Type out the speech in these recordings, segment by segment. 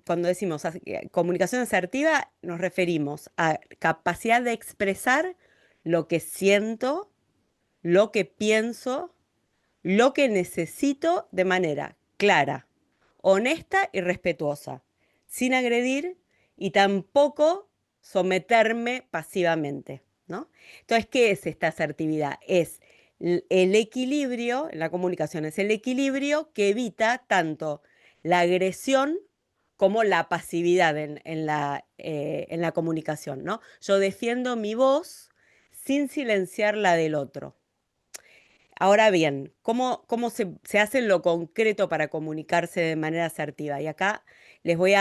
cuando decimos comunicación asertiva, nos referimos a capacidad de expresar lo que siento, lo que pienso, lo que necesito de manera clara, honesta y respetuosa, sin agredir y tampoco someterme pasivamente, ¿no? Entonces, ¿qué es esta asertividad? Es el equilibrio, en la comunicación es el equilibrio que evita tanto la agresión como la pasividad en la comunicación, ¿no? Yo defiendo mi voz sin silenciar la del otro. Ahora bien, ¿cómo se hace en lo concreto para comunicarse de manera asertiva? Y acá les voy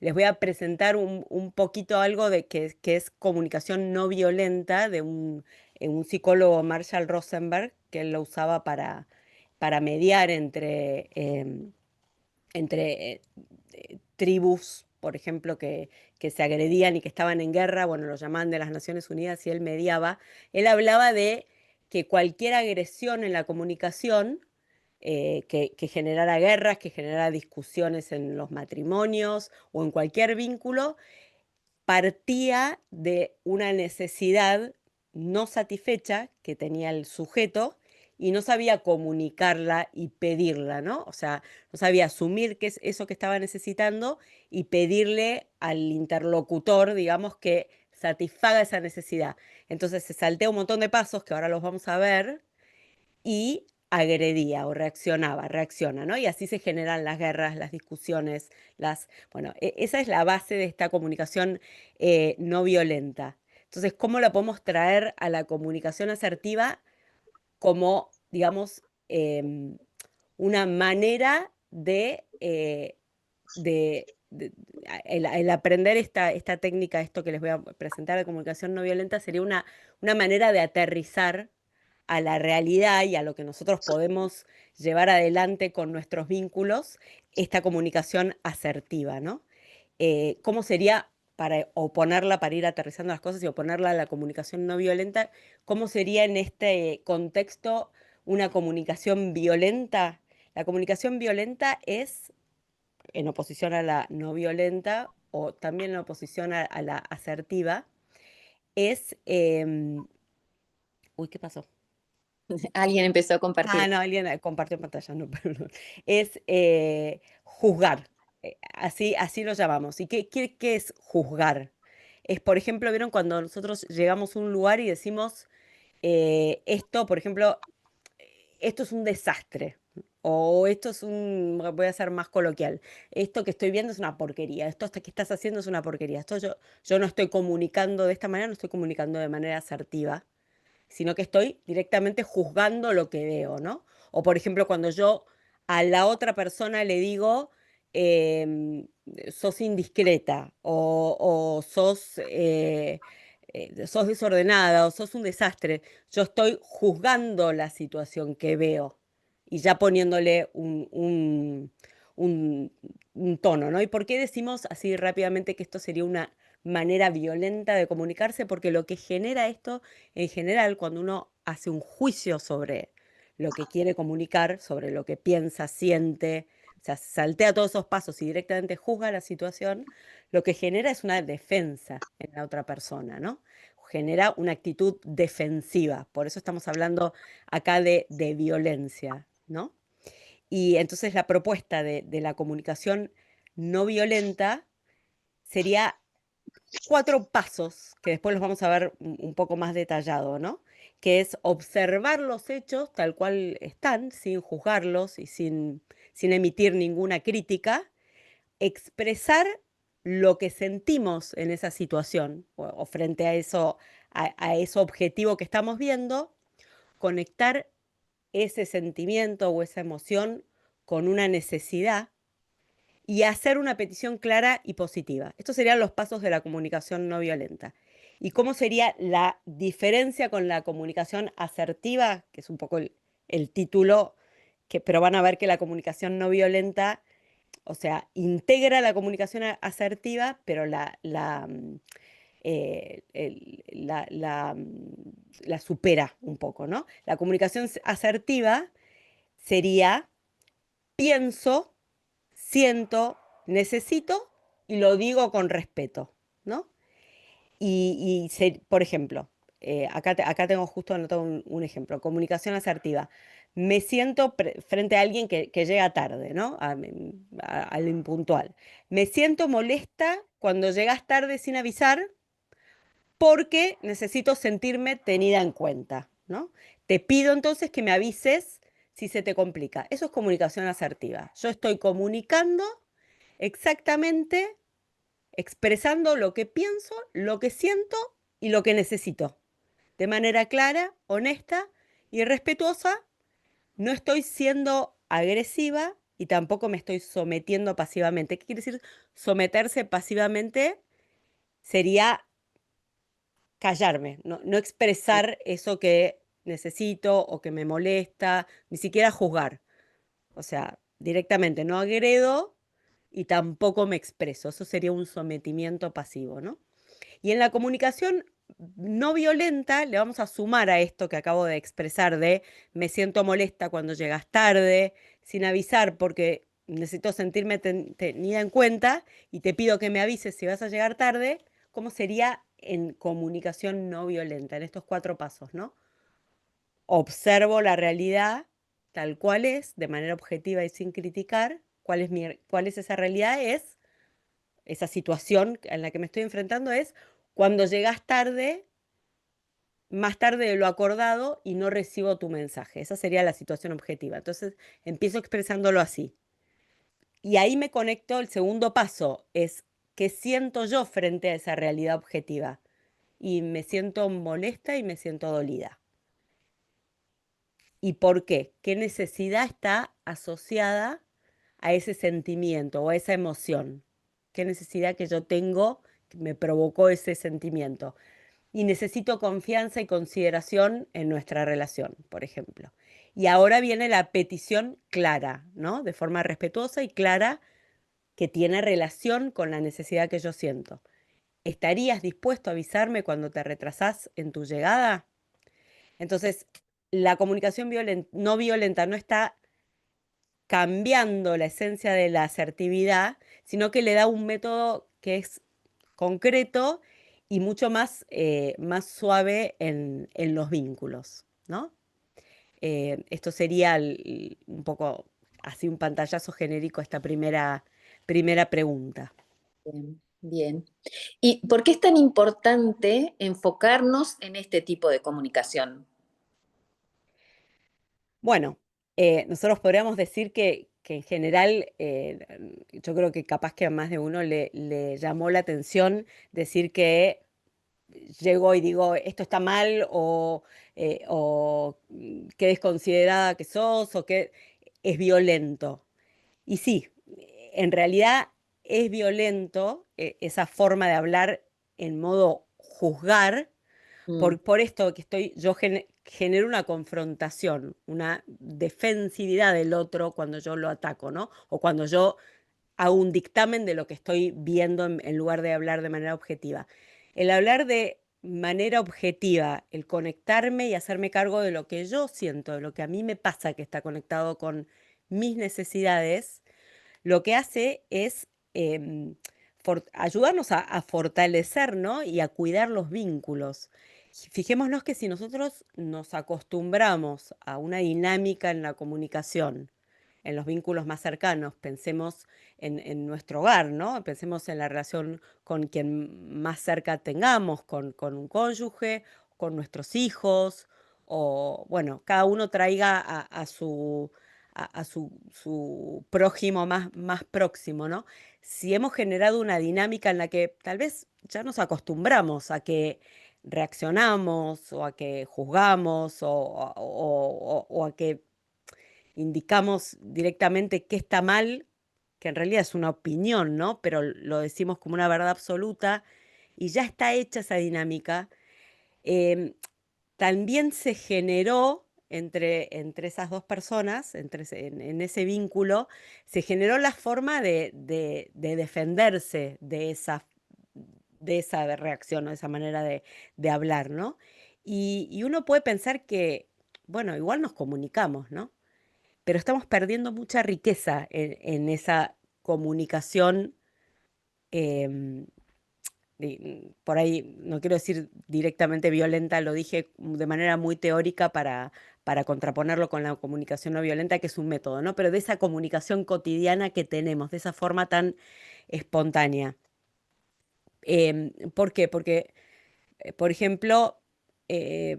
les voy a presentar un poquito algo de que es comunicación no violenta de un psicólogo, Marshall Rosenberg, que él lo usaba para mediar entre tribus, por ejemplo, que se agredían y que estaban en guerra, bueno, lo llamaban de las Naciones Unidas y él mediaba. Él hablaba de que cualquier agresión en la comunicación que generara guerras, que generara discusiones en los matrimonios o en cualquier vínculo, partía de una necesidad no satisfecha que tenía el sujeto y no sabía comunicarla y pedirla, ¿no? O sea, no sabía asumir qué es eso que estaba necesitando y pedirle al interlocutor, digamos, que satisfaga esa necesidad. Entonces se saltea un montón de pasos que ahora los vamos a ver y agredía o reacciona, ¿no? Y así se generan las guerras, las discusiones, bueno, esa es la base de esta comunicación no violenta. Entonces, ¿cómo la podemos traer a la comunicación asertiva como, digamos, una manera el aprender esta técnica, esto que les voy a presentar de comunicación no violenta, sería una manera de aterrizar a la realidad y a lo que nosotros podemos llevar adelante con nuestros vínculos, esta comunicación asertiva, ¿no? ¿Cómo sería para oponerla, para ir aterrizando las cosas y oponerla a la comunicación no violenta? ¿Cómo sería en este contexto una comunicación violenta? La comunicación violenta es en oposición a la no violenta o también en oposición a la asertiva, es... uy, ¿qué pasó? Alguien empezó a Ah, compartir. no, alguien compartió pantalla, no, perdón. Es juzgar, así lo llamamos. ¿Y qué es juzgar? Es, por ejemplo, ¿vieron cuando nosotros llegamos a un lugar y decimos, esto, por ejemplo, esto es un desastre? O esto es voy a ser más coloquial, esto que estoy viendo es una porquería, esto que estás haciendo es una porquería, yo no estoy comunicando de esta manera, no estoy comunicando de manera asertiva, sino que estoy directamente juzgando lo que veo, ¿no? O por ejemplo, cuando yo a la otra persona le digo, sos indiscreta, o sos desordenada, o sos un desastre, yo estoy juzgando la situación que veo y ya poniéndole un, un tono, ¿no? ¿Y por qué decimos así rápidamente que esto sería una manera violenta de comunicarse? Porque lo que genera esto en general, cuando uno hace un juicio sobre lo que quiere comunicar, sobre lo que piensa, siente, o sea, saltea todos esos pasos y directamente juzga la situación, lo que genera es una defensa en la otra persona, ¿no? Genera una actitud defensiva. Por eso estamos hablando acá de violencia, ¿no? Y entonces la propuesta de la comunicación no violenta sería 4 pasos, que después los vamos a ver un poco más detallado, ¿no? Que es observar los hechos tal cual están, sin juzgarlos y sin emitir ninguna crítica, expresar lo que sentimos en esa situación o frente a a ese objetivo que estamos viendo, conectar ese sentimiento o esa emoción con una necesidad y hacer una petición clara y positiva. Estos serían los pasos de la comunicación no violenta. ¿Y cómo sería la diferencia con la comunicación asertiva? Que es un poco el título, pero van a ver que la comunicación no violenta, o sea, integra la comunicación asertiva, pero la supera un poco, ¿no? La comunicación asertiva sería pienso, siento, necesito y lo digo con respeto, ¿no? Por ejemplo, acá tengo justo anotado un ejemplo, comunicación asertiva. Me siento frente a alguien que llega tarde, ¿no? Al impuntual. Me siento molesta cuando llegas tarde sin avisar porque necesito sentirme tenida en cuenta, ¿no? Te pido entonces que me avises si se te complica. Eso es comunicación asertiva. Yo estoy comunicando exactamente, expresando lo que pienso, lo que siento y lo que necesito. De manera clara, honesta y respetuosa, no estoy siendo agresiva y tampoco me estoy sometiendo pasivamente. ¿Qué quiere decir someterse pasivamente? Sería callarme, no expresar eso que necesito o que me molesta, ni siquiera juzgar. O sea, directamente no agredo y tampoco me expreso. Eso sería un sometimiento pasivo, ¿no? Y en la comunicación no violenta le vamos a sumar a esto que acabo de expresar de me siento molesta cuando llegas tarde, sin avisar porque necesito sentirme tenida en cuenta y te pido que me avises si vas a llegar tarde, ¿cómo sería en comunicación no violenta, en estos 4 pasos, ¿no? Observo la realidad tal cual es, de manera objetiva y sin criticar. ¿Cuál es esa realidad? Es esa situación en la que me estoy enfrentando es cuando llegas tarde, más tarde de lo acordado y no recibo tu mensaje. Esa sería la situación objetiva. Entonces empiezo expresándolo así. Y ahí me conecto, el segundo paso es qué siento yo frente a esa realidad objetiva. Y me siento molesta y me siento dolida. ¿Y por qué? ¿Qué necesidad está asociada a ese sentimiento o a esa emoción? ¿Qué necesidad que yo tengo que me provocó ese sentimiento? Y necesito confianza y consideración en nuestra relación, por ejemplo. Y ahora viene la petición clara, ¿no? De forma respetuosa y clara que tiene relación con la necesidad que yo siento. ¿Estarías dispuesto a avisarme cuando te retrasás en tu llegada? Entonces, la comunicación no violenta no está cambiando la esencia de la asertividad, sino que le da un método que es concreto y mucho más suave en los vínculos, ¿no? Esto sería un poco así un pantallazo genérico a esta primera pregunta. Bien, bien. ¿Y por qué es tan importante enfocarnos en este tipo de comunicación? Bueno, nosotros podríamos decir que en general, yo creo que capaz que a más de uno le llamó la atención decir que llego y digo, esto está mal o qué desconsiderada que sos o que es violento. Y sí, en realidad es violento esa forma de hablar en modo juzgar Mm, por esto que yo genero una confrontación, una defensividad del otro cuando yo lo ataco, ¿no? O cuando yo hago un dictamen de lo que estoy viendo en lugar de hablar de manera objetiva. El hablar de manera objetiva, el conectarme y hacerme cargo de lo que yo siento, de lo que a mí me pasa que está conectado con mis necesidades, lo que hace es ayudarnos a fortalecer, ¿no? Y a cuidar los vínculos. Fijémonos que si nosotros nos acostumbramos a una dinámica en la comunicación, en los vínculos más cercanos, pensemos en nuestro hogar, ¿no? Pensemos en la relación con quien más cerca tengamos, con un cónyuge, con nuestros hijos, o bueno, cada uno traiga a su prójimo más próximo, ¿no? Si hemos generado una dinámica en la que tal vez ya nos acostumbramos a que reaccionamos o a que juzgamos o a que indicamos directamente qué está mal, que en realidad es una opinión, ¿no? Pero lo decimos como una verdad absoluta y ya está hecha esa dinámica. em, También se generó entre esas dos personas, en ese vínculo, se generó la forma de defenderse de esa reacción o de esa manera de hablar, ¿no? Y uno puede pensar que, bueno, igual nos comunicamos, ¿no? Pero estamos perdiendo mucha riqueza en esa comunicación, em, por ahí, no quiero decir directamente violenta, lo dije de manera muy teórica para contraponerlo con la comunicación no violenta, que es un método, ¿no? Pero de esa comunicación cotidiana que tenemos, de esa forma tan espontánea. ¿Por qué? Porque, por ejemplo, eh,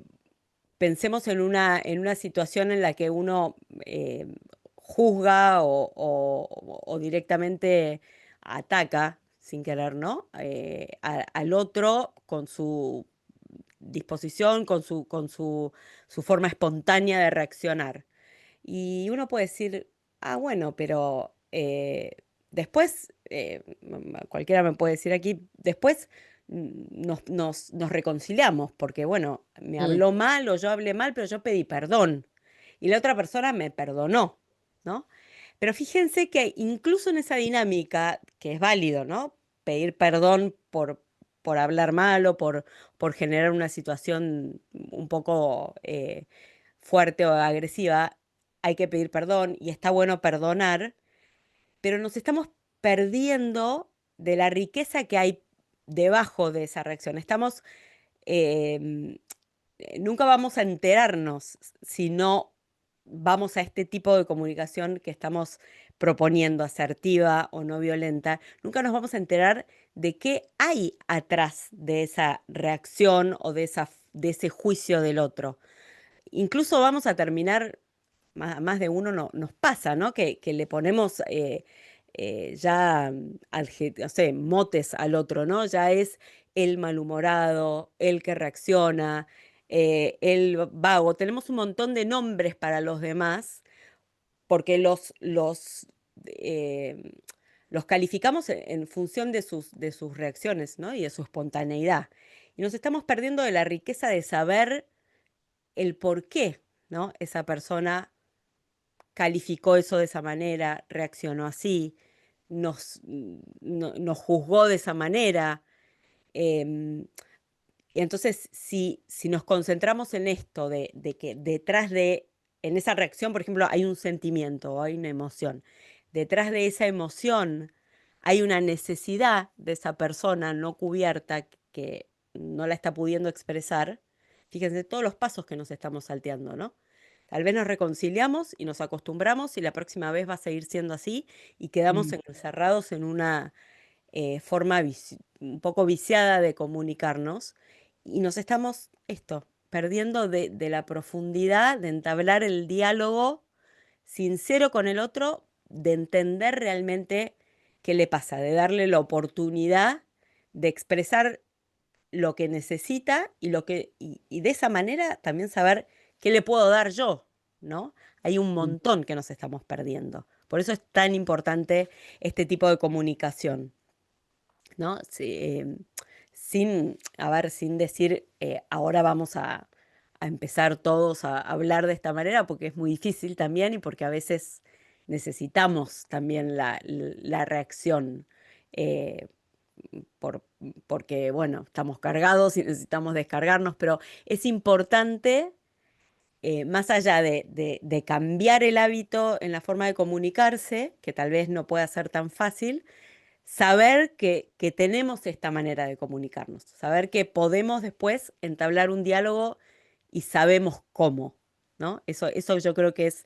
pensemos en una situación en la que uno juzga o directamente ataca, sin querer, ¿no? Al otro con su disposición, su forma espontánea de reaccionar. Y uno puede decir, ah, bueno, pero después, cualquiera me puede decir aquí, después nos reconciliamos, porque bueno, me Mm, habló mal o yo hablé mal, pero yo pedí perdón. Y la otra persona me perdonó, ¿no? Pero fíjense que incluso en esa dinámica, que es válido, ¿no? Pedir perdón por hablar mal o por generar una situación un poco fuerte o agresiva, hay que pedir perdón y está bueno perdonar, pero nos estamos perdiendo de la riqueza que hay debajo de esa reacción. Eh, Nunca vamos a enterarnos si no vamos a este tipo de comunicación que estamos proponiendo, asertiva o no violenta. Nunca nos vamos a enterar de qué hay atrás de esa reacción o de ese juicio del otro. Incluso vamos a terminar, más de uno nos pasa, ¿no? Que le ponemos ya, no sé, motes al otro, ¿no? Ya es el malhumorado, el que reacciona, el vago. Tenemos un montón de nombres para los demás porque eh, los calificamos en función de sus reacciones, ¿no? Y de su espontaneidad. Y nos estamos perdiendo de la riqueza de saber el por qué, ¿no? Esa persona calificó eso de esa manera, reaccionó así, nos juzgó de esa manera. em, y entonces, si nos concentramos en esto, de que detrás en esa reacción, por ejemplo, hay un sentimiento o hay una emoción, detrás de esa emoción hay una necesidad de esa persona no cubierta que no la está pudiendo expresar. Fíjense todos los pasos que nos estamos salteando, ¿no? Tal vez nos reconciliamos y nos acostumbramos y la próxima vez va a seguir siendo así y quedamos mm, encerrados en una forma un poco viciada de comunicarnos y nos estamos, perdiendo de la profundidad de entablar el diálogo sincero con el otro, de entender realmente qué le pasa, de darle la oportunidad de expresar lo que necesita y de esa manera también saber qué le puedo dar yo, ¿no? Hay un mm, montón que nos estamos perdiendo. Por eso es tan importante este tipo de comunicación, ¿no? A ver, sin decir, ahora vamos a empezar todos a hablar de esta manera, porque es muy difícil también y porque a veces necesitamos también la reacción, eh, por, porque, bueno, estamos cargados y necesitamos descargarnos, pero es importante, más allá de cambiar el hábito en la forma de comunicarse, que tal vez no pueda ser tan fácil, saber que tenemos esta manera de comunicarnos, saber que podemos después entablar un diálogo y sabemos cómo, ¿no? Eso yo creo que es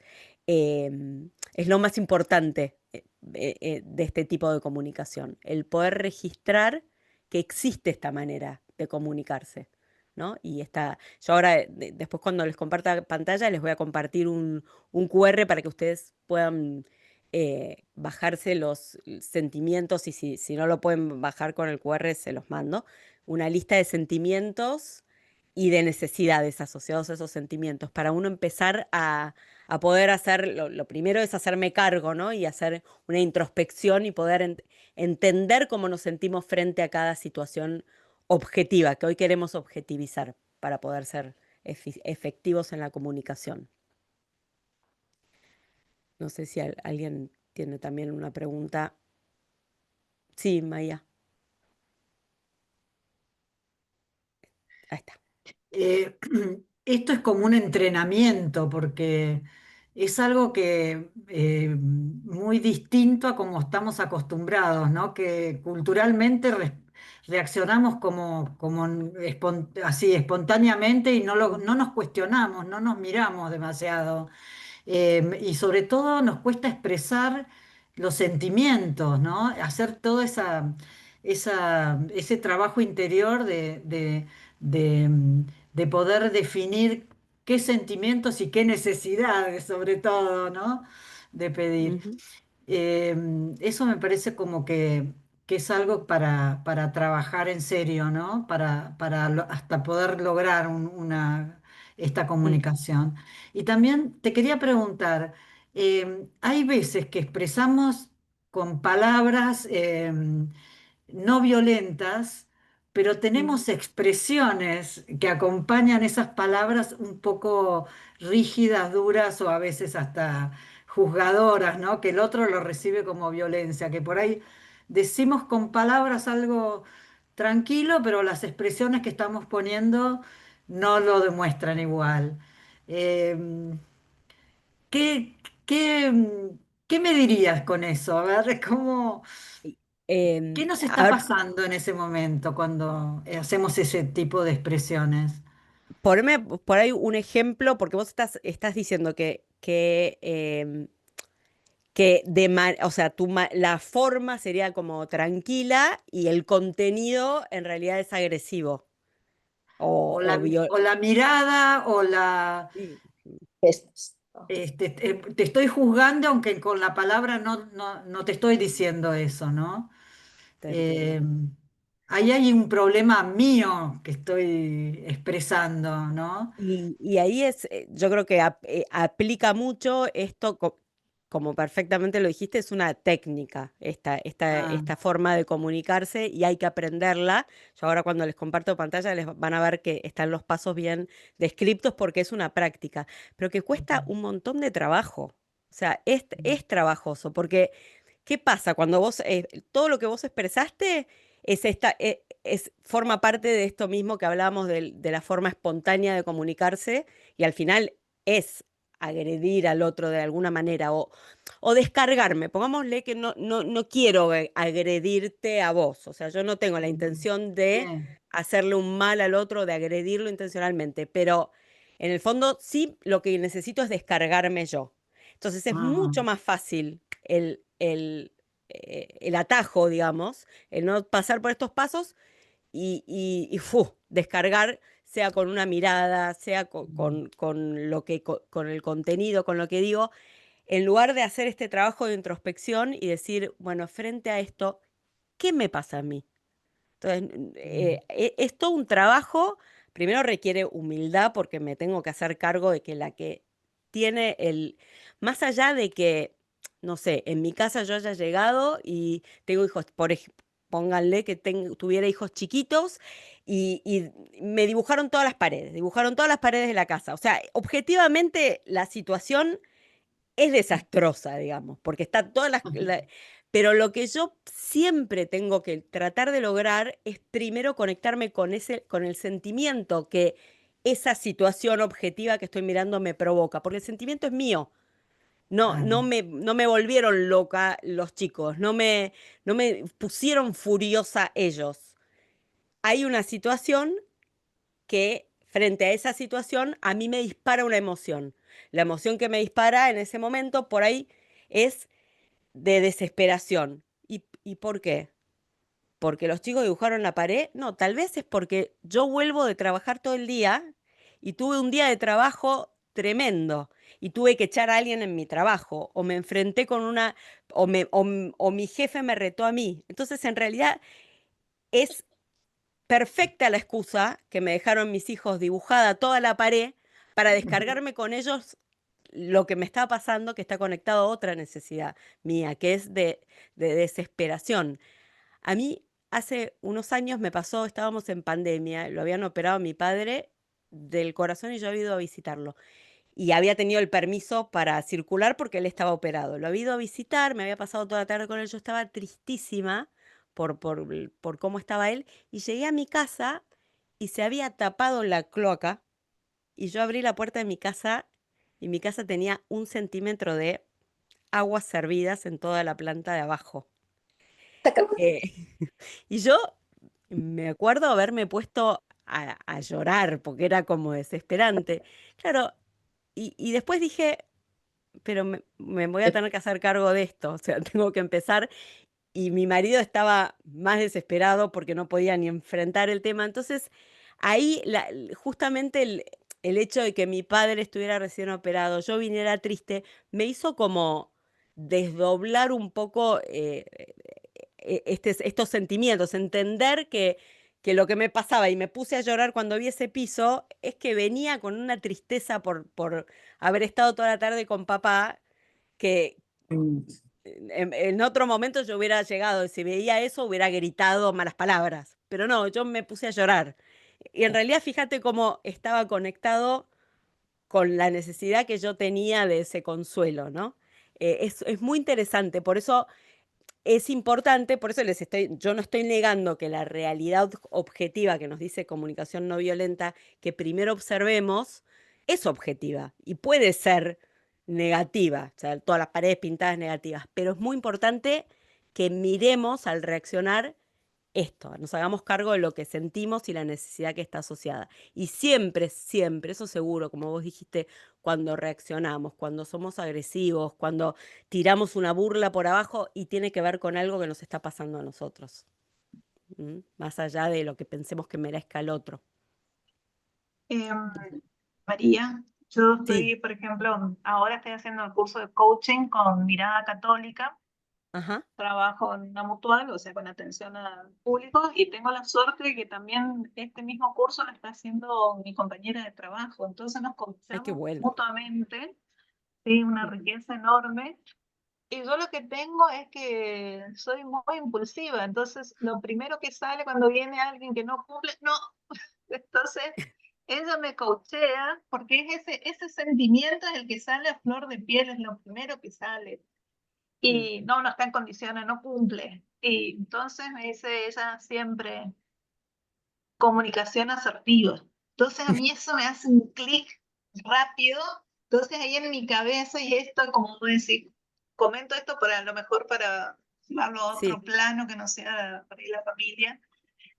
lo más importante de este tipo de comunicación, el poder registrar que existe esta manera de comunicarse, ¿no? Yo ahora, después cuando les comparta pantalla, les voy a compartir un QR para que ustedes puedan bajarse los sentimientos y si no lo pueden bajar con el QR, se los mando. Una lista de sentimientos y de necesidades asociados a esos sentimientos para uno empezar a poder hacer, lo primero es hacerme cargo, ¿no? Y hacer una introspección y poder entender cómo nos sentimos frente a cada situación objetiva, que hoy queremos objetivizar para poder ser efectivos en la comunicación. No sé si alguien tiene también una pregunta. Sí, Maya, ahí está. Eh, Esto es como un entrenamiento porque es algo que muy distinto a como estamos acostumbrados, ¿no? Que culturalmente reaccionamos así espontáneamente y no nos cuestionamos, no nos miramos demasiado. Y sobre todo nos cuesta expresar los sentimientos, ¿no? Hacer todo ese trabajo interior de poder definir qué sentimientos y qué necesidades, sobre todo, ¿no? De pedir. Ujú. Eso me parece como que es algo para trabajar en serio, ¿no? Hasta poder lograr esta Mm. comunicación. Y también te quería preguntar, hay veces que expresamos con palabras no violentas, pero Ujú. tenemos expresiones que acompañan esas palabras un poco rígidas, duras o a veces hasta juzgadoras, ¿no? Que el otro lo recibe como violencia, que por ahí decimos con palabras algo tranquilo, pero las expresiones que estamos poniendo no lo demuestran igual. Eh, ¿qué, qué me dirías con eso? A ver, Y, ¿qué nos a está ver, pasando en ese momento cuando hacemos ese tipo de expresiones? poneme por ahí un ejemplo, porque vos estás diciendo o sea, la forma sería como tranquila y el contenido en realidad es agresivo. O, o vio- O la mirada o la... Sí, Gestos. te estoy juzgando aunque con la palabra no te estoy diciendo eso, ¿no? te Eh, entiendo. ahí hay un problema mío que estoy expresando, ¿no? Y ahí yo creo que aplica mucho esto, como perfectamente lo dijiste, es una técnica, Ah, esta forma de comunicarse y hay que aprenderla. Yo ahora cuando les comparto pantalla les van a ver que están los pasos bien descriptos porque es una práctica, pero que cuesta un montón de trabajo. O sea, es trabajoso porque ¿qué pasa cuando todo lo que vos expresaste forma parte de esto mismo que hablábamos de la forma espontánea de comunicarse y al final es agredir al otro de alguna manera o descargarme. Pongámosle que no quiero agredirte a vos, o sea, yo no tengo la ujú. intención de Bien. hacerle un mal al otro, de agredirlo intencionalmente, pero en el fondo sí lo que necesito es descargarme yo. Entonces es Ah, mucho más fácil el atajo, digamos, el no pasar por estos pasos descargar, sea con una mirada, sea con con el contenido, con lo que digo, en lugar de hacer este trabajo de introspección y decir, bueno, frente a esto, ¿qué me pasa a mí? Entonces, es todo un trabajo, primero requiere humildad porque me tengo que hacer cargo de que la que tiene más allá de que, no sé, en mi casa yo haya llegado y tengo hijos, pónganle que tuviera hijos chiquitos y me dibujaron todas las paredes de la casa. O sea, objetivamente la situación es desastrosa, digamos, porque está pero lo que yo siempre tengo que tratar de lograr es primero conectarme con el sentimiento que esa situación objetiva que estoy mirando me provoca, porque el sentimiento es mío. claro. No me volvieron loca los chicos, no me pusieron furiosa ellos. Hay una situación que frente a esa situación a mí me dispara una emoción. La emoción que me dispara en ese momento por ahí es de desesperación. Y por qué? ¿Porque los chicos dibujaron la pared? No, tal vez es porque yo vuelvo de trabajar todo el día y tuve un día de trabajo tremendo y tuve que echar a alguien en mi trabajo o me enfrenté con o mi jefe me retó a mí. Entonces, en realidad es perfecta la excusa que me dejaron mis hijos dibujada toda la pared para descargarme con ellos lo que me está pasando, que está conectado a otra necesidad mía, que es de desesperación. A mí hace unos años me pasó, estábamos en pandemia, lo habían operado a mi padre del corazón y yo había ido a visitarlo. Y había tenido el permiso para circular porque él estaba operado. Lo había ido a visitar, me había pasado toda la tarde con él, yo estaba tristísima por cómo estaba él. Y llegué a mi casa y se había tapado la cloaca y yo abrí la puerta de mi casa y mi casa tenía 1 centímetro de aguas servidas en toda la planta de abajo. Eh, y yo me acuerdo haberme puesto a llorar porque era como desesperante. Claro, y después dije, pero me voy a tener que hacer cargo de esto, o sea, tengo que empezar. Y mi marido estaba más desesperado porque no podía ni enfrentar el tema. Entonces, ahí justamente el hecho de que mi padre estuviera recién operado, yo viniera triste, me hizo como desdoblar un poco estos sentimientos, entender que lo que me pasaba y me puse a llorar cuando vi ese piso es que venía con una tristeza por haber estado toda la tarde con papá, que Mm. en otro momento yo hubiera llegado y si veía eso hubiera gritado malas palabras, pero no, yo me puse a llorar. Y en realidad fíjate cómo estaba conectado con la necesidad que yo tenía de ese consuelo, ¿no? Es muy interesante, por eso es importante, por eso yo no estoy negando que la realidad objetiva que nos dice comunicación no violenta, que primero observemos, es objetiva y puede ser negativa, o sea, todas las paredes pintadas negativas, pero es muy importante que miremos al reaccionar esto, nos hagamos cargo de lo que sentimos y la necesidad que está asociada. Y siempre, siempre, eso seguro, como vos dijiste, cuando reaccionamos, cuando somos agresivos, cuando tiramos una burla por abajo y tiene que ver con algo que nos está pasando a nosotros, más allá de lo que pensemos que merezca el otro. Em, María, yo Sí, estoy, por ejemplo, ahora estoy haciendo el curso de coaching con mirada católica, ajá, trabajo en una mutual, o sea, con atención al público, y tengo la suerte de que también este mismo curso lo está haciendo mi compañera de trabajo, entonces nos ay, qué coachamos bueno. mutuamente, sí, una riqueza enorme. Y yo lo que tengo es que soy muy impulsiva, entonces lo primero que sale cuando viene alguien que no cumple, no. Entonces ella me coachea porque es ese sentimiento es el que sale a flor de piel, es lo primero que sale. Mm, Y no, no está en condiciones, no cumple. Y entonces me dice ella siempre comunicación asertiva. Entonces a mí eso me hace un clic rápido. Entonces ahí en mi cabeza y esto, como decir, comento esto para a lo mejor para llevarlo a otro sí, plano que no sea para ir la familia,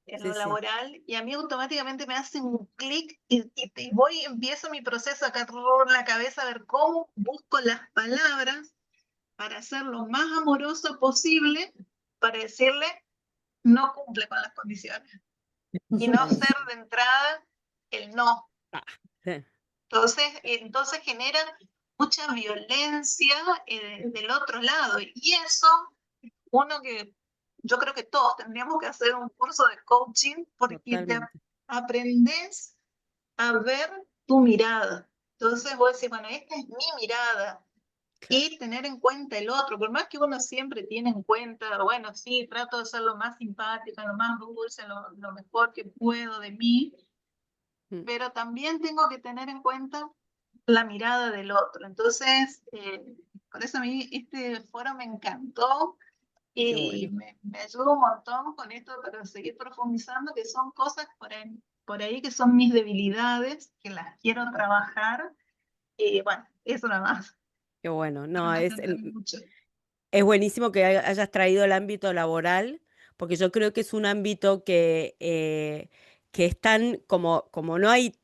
en sí, lo sí, laboral, y a mí automáticamente me hace un clic y voy, empiezo mi proceso acá en la cabeza a ver cómo busco las palabras para ser lo más amoroso posible, para decirle no cumple con las condiciones y no ser buenísimo. de entrada el no. Ah, sí, Entonces generan mucha violencia del otro lado. Y eso, uno que yo creo que todos tendríamos que hacer un curso de coaching porque te totalmente. aprendes a ver tu mirada. Entonces vos decís, bueno, esta es mi mirada. Claro. Y tener en cuenta el otro, por más que uno siempre tiene en cuenta, bueno, sí, trato de ser lo más simpática, lo más dulce, lo mejor que puedo de mí, Mm, pero también tengo que tener en cuenta la mirada del otro. Entonces, por eso a mí este foro me encantó qué y bueno. me ayuda un montón con esto para seguir profundizando, que son cosas por ahí que son mis debilidades, que las quiero trabajar. Y bueno, eso nada más. Qué bueno. Espero No, no extender mucho. es buenísimo que hayas traído el ámbito laboral, porque yo creo que es un ámbito que es tan, como no hay,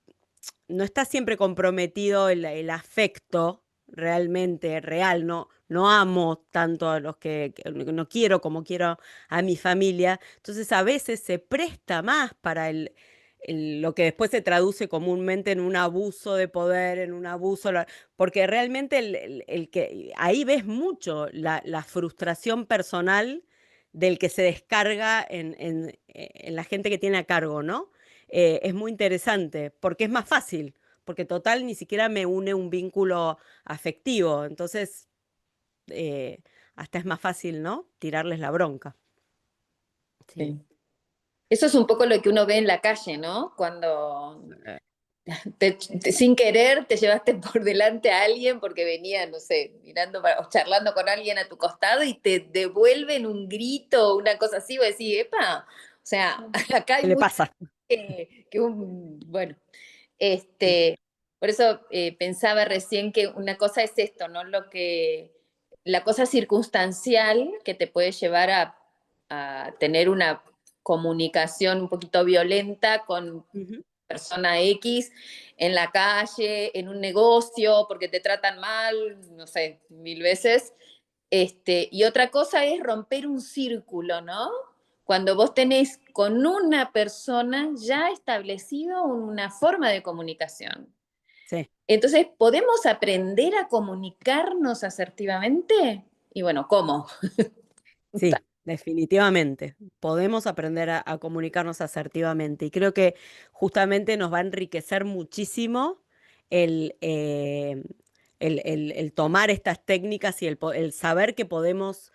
no está siempre comprometido el afecto realmente real, no amo tanto a los que no quiero como quiero a mi familia, entonces a veces se presta más para lo que después se traduce comúnmente en un abuso de poder, en un abuso, porque realmente el que ahí ves mucho la frustración personal del que se descarga en la gente que tiene a cargo, ¿no? Es muy interesante, porque es más fácil, porque total ni siquiera me une un vínculo afectivo, entonces eh, hasta es más fácil, ¿no? Tirarles la bronca. Sí. Sí. Eso es un poco lo que uno ve en la calle, ¿no? Cuando sin querer te llevaste por delante a alguien porque venía, no sé, mirando o charlando con alguien a tu costado y te devuelven un grito o una cosa así, vos decís, epa, o sea, acá hay ¿Qué le mucho pasa? bueno, este, Por eso pensaba recién que una cosa es esto, ¿no? La cosa circunstancial que te puede llevar a tener una comunicación un poquito violenta con Ujú. persona X en la calle, en un negocio, porque te tratan mal, no sé, 1000 veces. Y otra cosa es romper un círculo, ¿no? Cuando vos tenés con una persona ya establecido una forma de comunicación. Sí. Entonces, ¿podemos aprender a comunicarnos asertivamente? Y bueno, ¿cómo? Sí, definitivamente. Podemos aprender a comunicarnos asertivamente y creo que justamente nos va a enriquecer muchísimo el, el tomar estas técnicas y el saber que podemos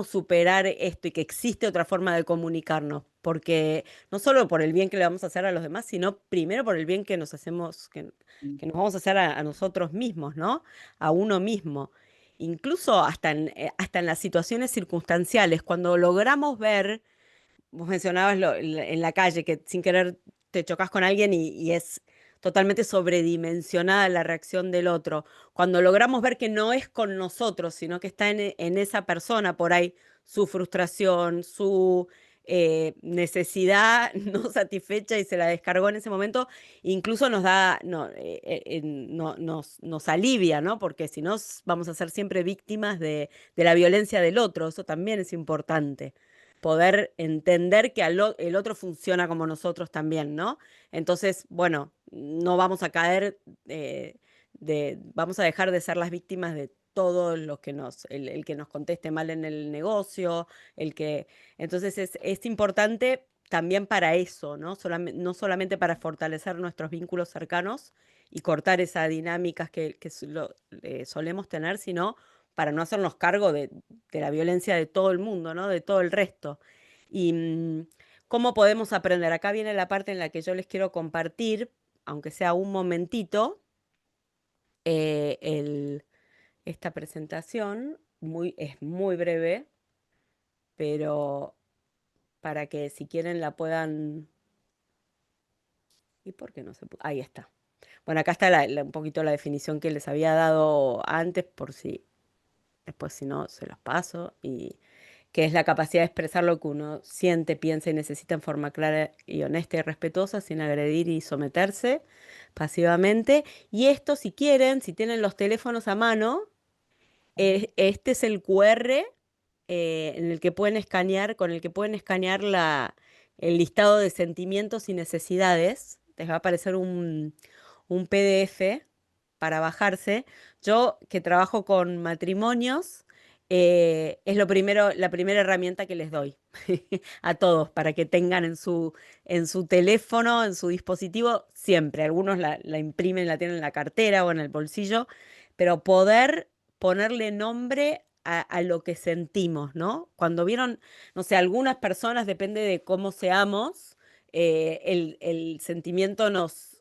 superar esto y que existe otra forma de comunicarnos, porque no solo por el bien que le vamos a hacer a los demás, sino primero por el bien que nos hacemos, que nos vamos a hacer a nosotros mismos, ¿no? A uno mismo. Incluso hasta en las situaciones circunstanciales, cuando logramos ver, vos mencionabas en la calle, que sin querer te chocas con alguien y es totalmente sobredimensionada la reacción del otro. Cuando logramos ver que no es con nosotros, sino que está en esa persona por ahí su frustración, su necesidad no satisfecha y se la descargó en ese momento, incluso nos da, nos alivia, ¿no? Porque si no vamos a ser siempre víctimas de la violencia del otro, eso también es importante poder entender que el otro funciona como nosotros también, ¿no? Entonces, bueno, no vamos a caer, vamos a dejar de ser las víctimas de todos los que el que nos conteste mal en el negocio, entonces es importante también para eso, ¿no? No solamente para fortalecer nuestros vínculos cercanos y cortar esas dinámicas que solemos tener, sino para no hacernos cargo de la violencia de todo el mundo, ¿no? De todo el resto. Y cómo podemos aprender. Acá viene la parte en la que yo les quiero compartir, aunque sea un momentito, eh, el- esta presentación. Es muy breve, pero para que si quieren la puedan... ¿Y por qué no se pudo? Ahí está. Bueno, acá está un poquito la definición que les había dado antes, por si después si no se los paso, y que es la capacidad de expresar lo que uno siente, piensa y necesita en forma clara y honesta y respetuosa, sin agredir y someterse pasivamente. Y esto, si quieren, si tienen los teléfonos a mano, este es el QR en el que pueden escanear, con el que pueden escanear el listado de sentimientos y necesidades. Les va a aparecer un PDF para bajarse. Yo, que trabajo con matrimonios, es la primera herramienta que les doy a todos para que tengan en su teléfono, en su dispositivo, siempre. Algunos la imprimen, la tienen en la cartera o en el bolsillo, pero poder ponerle nombre a lo que sentimos, ¿no? Cuando vieron, no sé, algunas personas, depende de cómo seamos, el sentimiento nos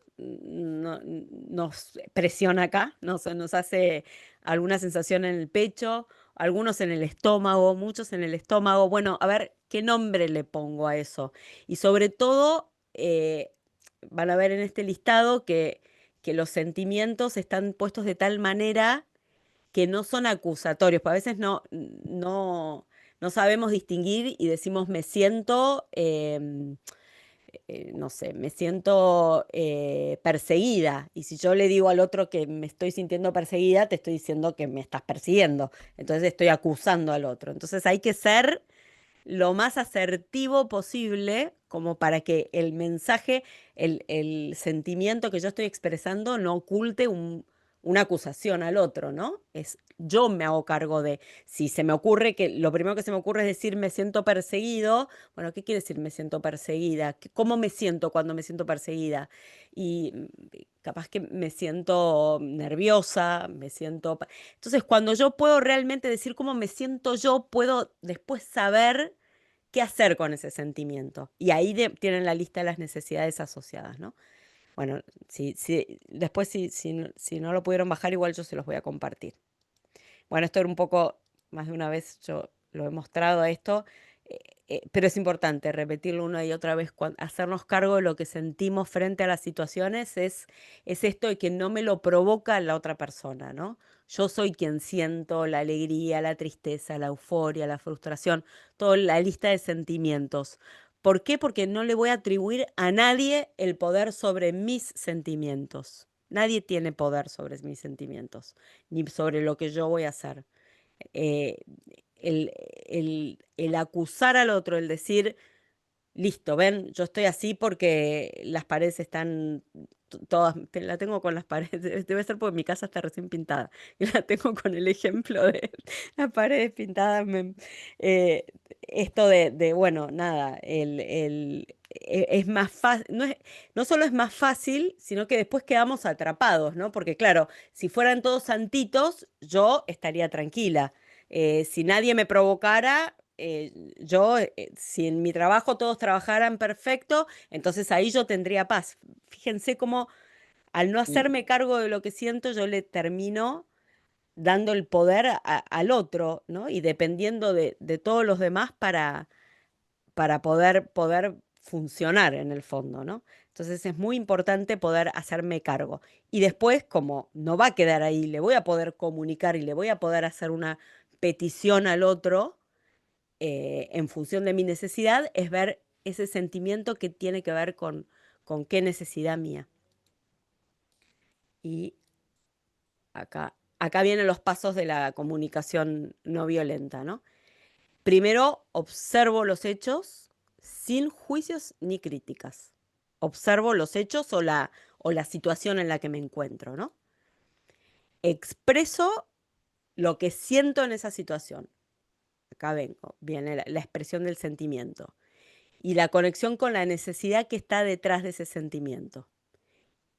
presiona acá, nos hace alguna sensación en el pecho, algunos en el estómago, muchos en el estómago. Bueno, a ver qué nombre le pongo a eso. Y sobre todo, van a ver en este listado que los sentimientos están puestos de tal manera que no son acusatorios, porque a veces no sabemos distinguir y decimos me siento, no sé, me siento perseguida. Y si yo le digo al otro que me estoy sintiendo perseguida, te estoy diciendo que me estás persiguiendo. Entonces estoy acusando al otro. Entonces hay que ser lo más asertivo posible como para que el mensaje, el sentimiento que yo estoy expresando no oculte una acusación al otro, ¿no? Yo me hago cargo de, si se me ocurre que lo primero que se me ocurre es decir me siento perseguido, bueno, ¿qué quiere decir me siento perseguida? ¿Cómo me siento cuando me siento perseguida? Y capaz que me siento nerviosa, Entonces, cuando yo puedo realmente decir cómo me siento yo, puedo después saber qué hacer con ese sentimiento. Y ahí tienen la lista de las necesidades asociadas, ¿no? Bueno, después si no lo pudieron bajar, igual yo se los voy a compartir. Bueno, esto era un poco, más de una vez yo lo he mostrado a esto. pero es importante repetirlo una y otra vez, hacernos cargo de lo que sentimos frente a las situaciones es esto de que no me lo provoca la otra persona, ¿no? Yo soy quien siento la alegría, la tristeza, la euforia, la frustración, toda la lista de sentimientos. ¿Por qué? Porque no le voy a atribuir a nadie el poder sobre mis sentimientos. Nadie tiene poder sobre mis sentimientos, ni sobre lo que yo voy a hacer. Eh, el acusar al otro, el decir, listo, ven, yo estoy así porque las paredes están todas, la tengo con las paredes, debe ser porque mi casa está recién pintada, y la tengo con el ejemplo de las paredes pintadas, eh, esto bueno, nada, es más fácil, no solo es más fácil, sino que después quedamos atrapados, ¿no? Porque claro, si fueran todos santitos, yo estaría tranquila. Si nadie me provocara, si en mi trabajo todos trabajaran perfecto, entonces ahí yo tendría paz. Fíjense cómo al no hacerme cargo de lo que siento, yo le termino dando el poder al otro, ¿no? Y dependiendo de todos los demás para poder funcionar en el fondo, ¿no? Entonces es muy importante poder hacerme cargo. Y después, como no va a quedar ahí, le voy a poder comunicar y le voy a poder hacer una petición al otro en función de mi necesidad, es ver ese sentimiento que tiene que ver con qué necesidad mía. Y acá vienen los pasos de la comunicación no violenta, ¿no? Primero, observo los hechos sin juicios ni críticas. Observo los hechos o la situación en la que me encuentro, ¿no? Expreso lo que siento en esa situación. Acá viene la expresión del sentimiento. Y la conexión con la necesidad que está detrás de ese sentimiento.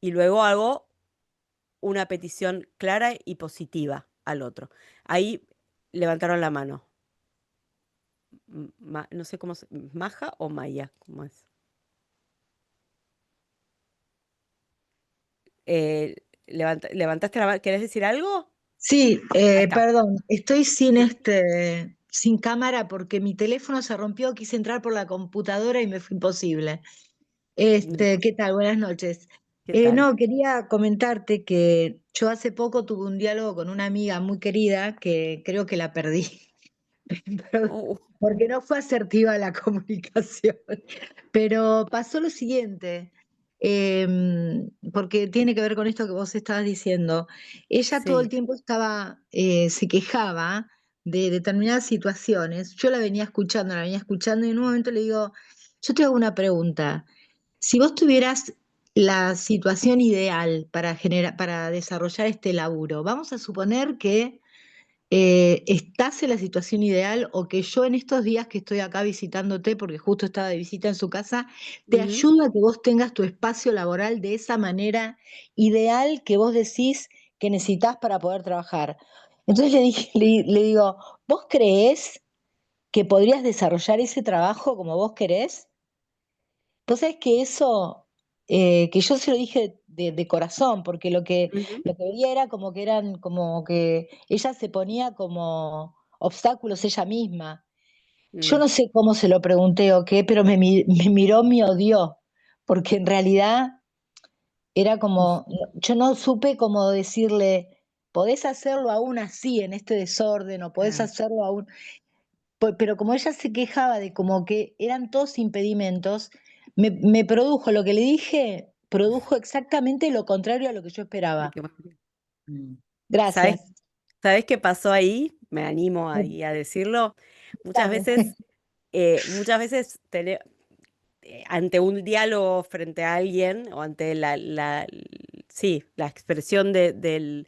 Y luego hago una petición clara y positiva al otro. Ahí levantaron la mano. No sé cómo ¿Maja o Maya? ¿Cómo es? Levantaste la mano. ¿Querés decir algo? Sí, Ahí está. perdón, estoy sin cámara porque mi teléfono se rompió, quise entrar por la computadora y me fue imposible. ¿Qué tal? Buenas noches. ¿Qué tal? No, quería comentarte que yo hace poco tuve un diálogo con una amiga muy querida que creo que la perdí, pero- Uh, porque no fue asertiva la comunicación. Pero pasó lo siguiente, porque tiene que ver con esto que vos estabas diciendo. Ella todo el sí. tiempo se quejaba de determinadas situaciones. Yo la venía escuchando y en un momento le digo, yo te hago una pregunta. Si vos tuvieras la situación ideal para desarrollar este laburo, vamos a suponer que estás en la situación ideal o que yo en estos días que estoy acá visitándote, porque justo estaba de visita en su casa, te Ujú. ayudo a que vos tengas tu espacio laboral de esa manera ideal que vos decís que necesitas para poder trabajar. Entonces le digo, ¿vos creés que podrías desarrollar ese trabajo como vos querés? Vos sabés que eso, que yo se lo dije de corazón, porque Ujú. lo que veía era como que eran, como que ella se ponía como obstáculos ella misma. Yo Mm. no sé cómo se lo pregunté o qué, pero me miró, me odió, porque en realidad era como, yo no supe cómo decirle, podés hacerlo aún así en este desorden, o podés Ah. hacerlo aún, pero como ella se quejaba de como que eran todos impedimentos, me produjo, lo que le dije, produjo exactamente lo contrario a lo que yo Ay, esperaba. qué bueno. ¿Sabes, Gracias. sabes qué pasó ahí? Me animo ahí a decirlo. Muchas Dame. veces, muchas veces ante un diálogo frente a alguien o ante sí, la expresión de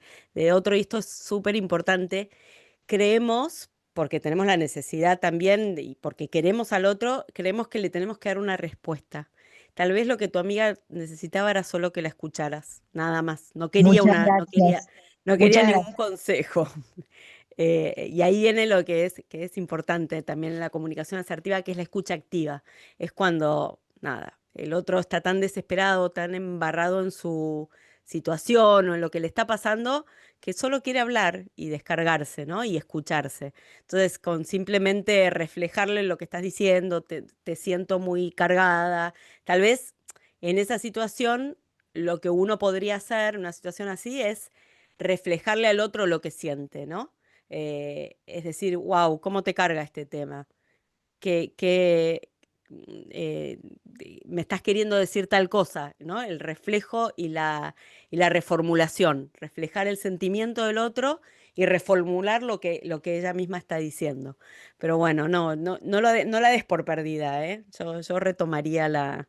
otro, y esto es súper importante, creemos, porque tenemos la necesidad también y porque queremos al otro, creemos que le tenemos que dar una respuesta. Tal vez lo que tu amiga necesitaba era solo que la escucharas, nada más. No quería Muchas una, no quería, gracias. no quería Muchas ningún gracias. consejo. Y ahí viene lo que es importante también en la comunicación asertiva, que es la escucha activa. Es cuando, nada, el otro está tan desesperado, tan embarrado en su situación o en lo que le está pasando, que solo quiere hablar y descargarse, ¿no? Y escucharse. Entonces, con simplemente reflejarle lo que estás diciendo, te siento muy cargada. Tal vez en esa situación, lo que uno podría hacer en una situación así es reflejarle al otro lo que siente, ¿no? Es decir, wow, ¿cómo te carga este tema? Que me estás queriendo decir tal cosa, ¿no? El reflejo y la reformulación, reflejar el sentimiento del otro y reformular lo que ella misma está diciendo. Pero bueno, no la des por perdida, ¿eh? Yo retomaría la...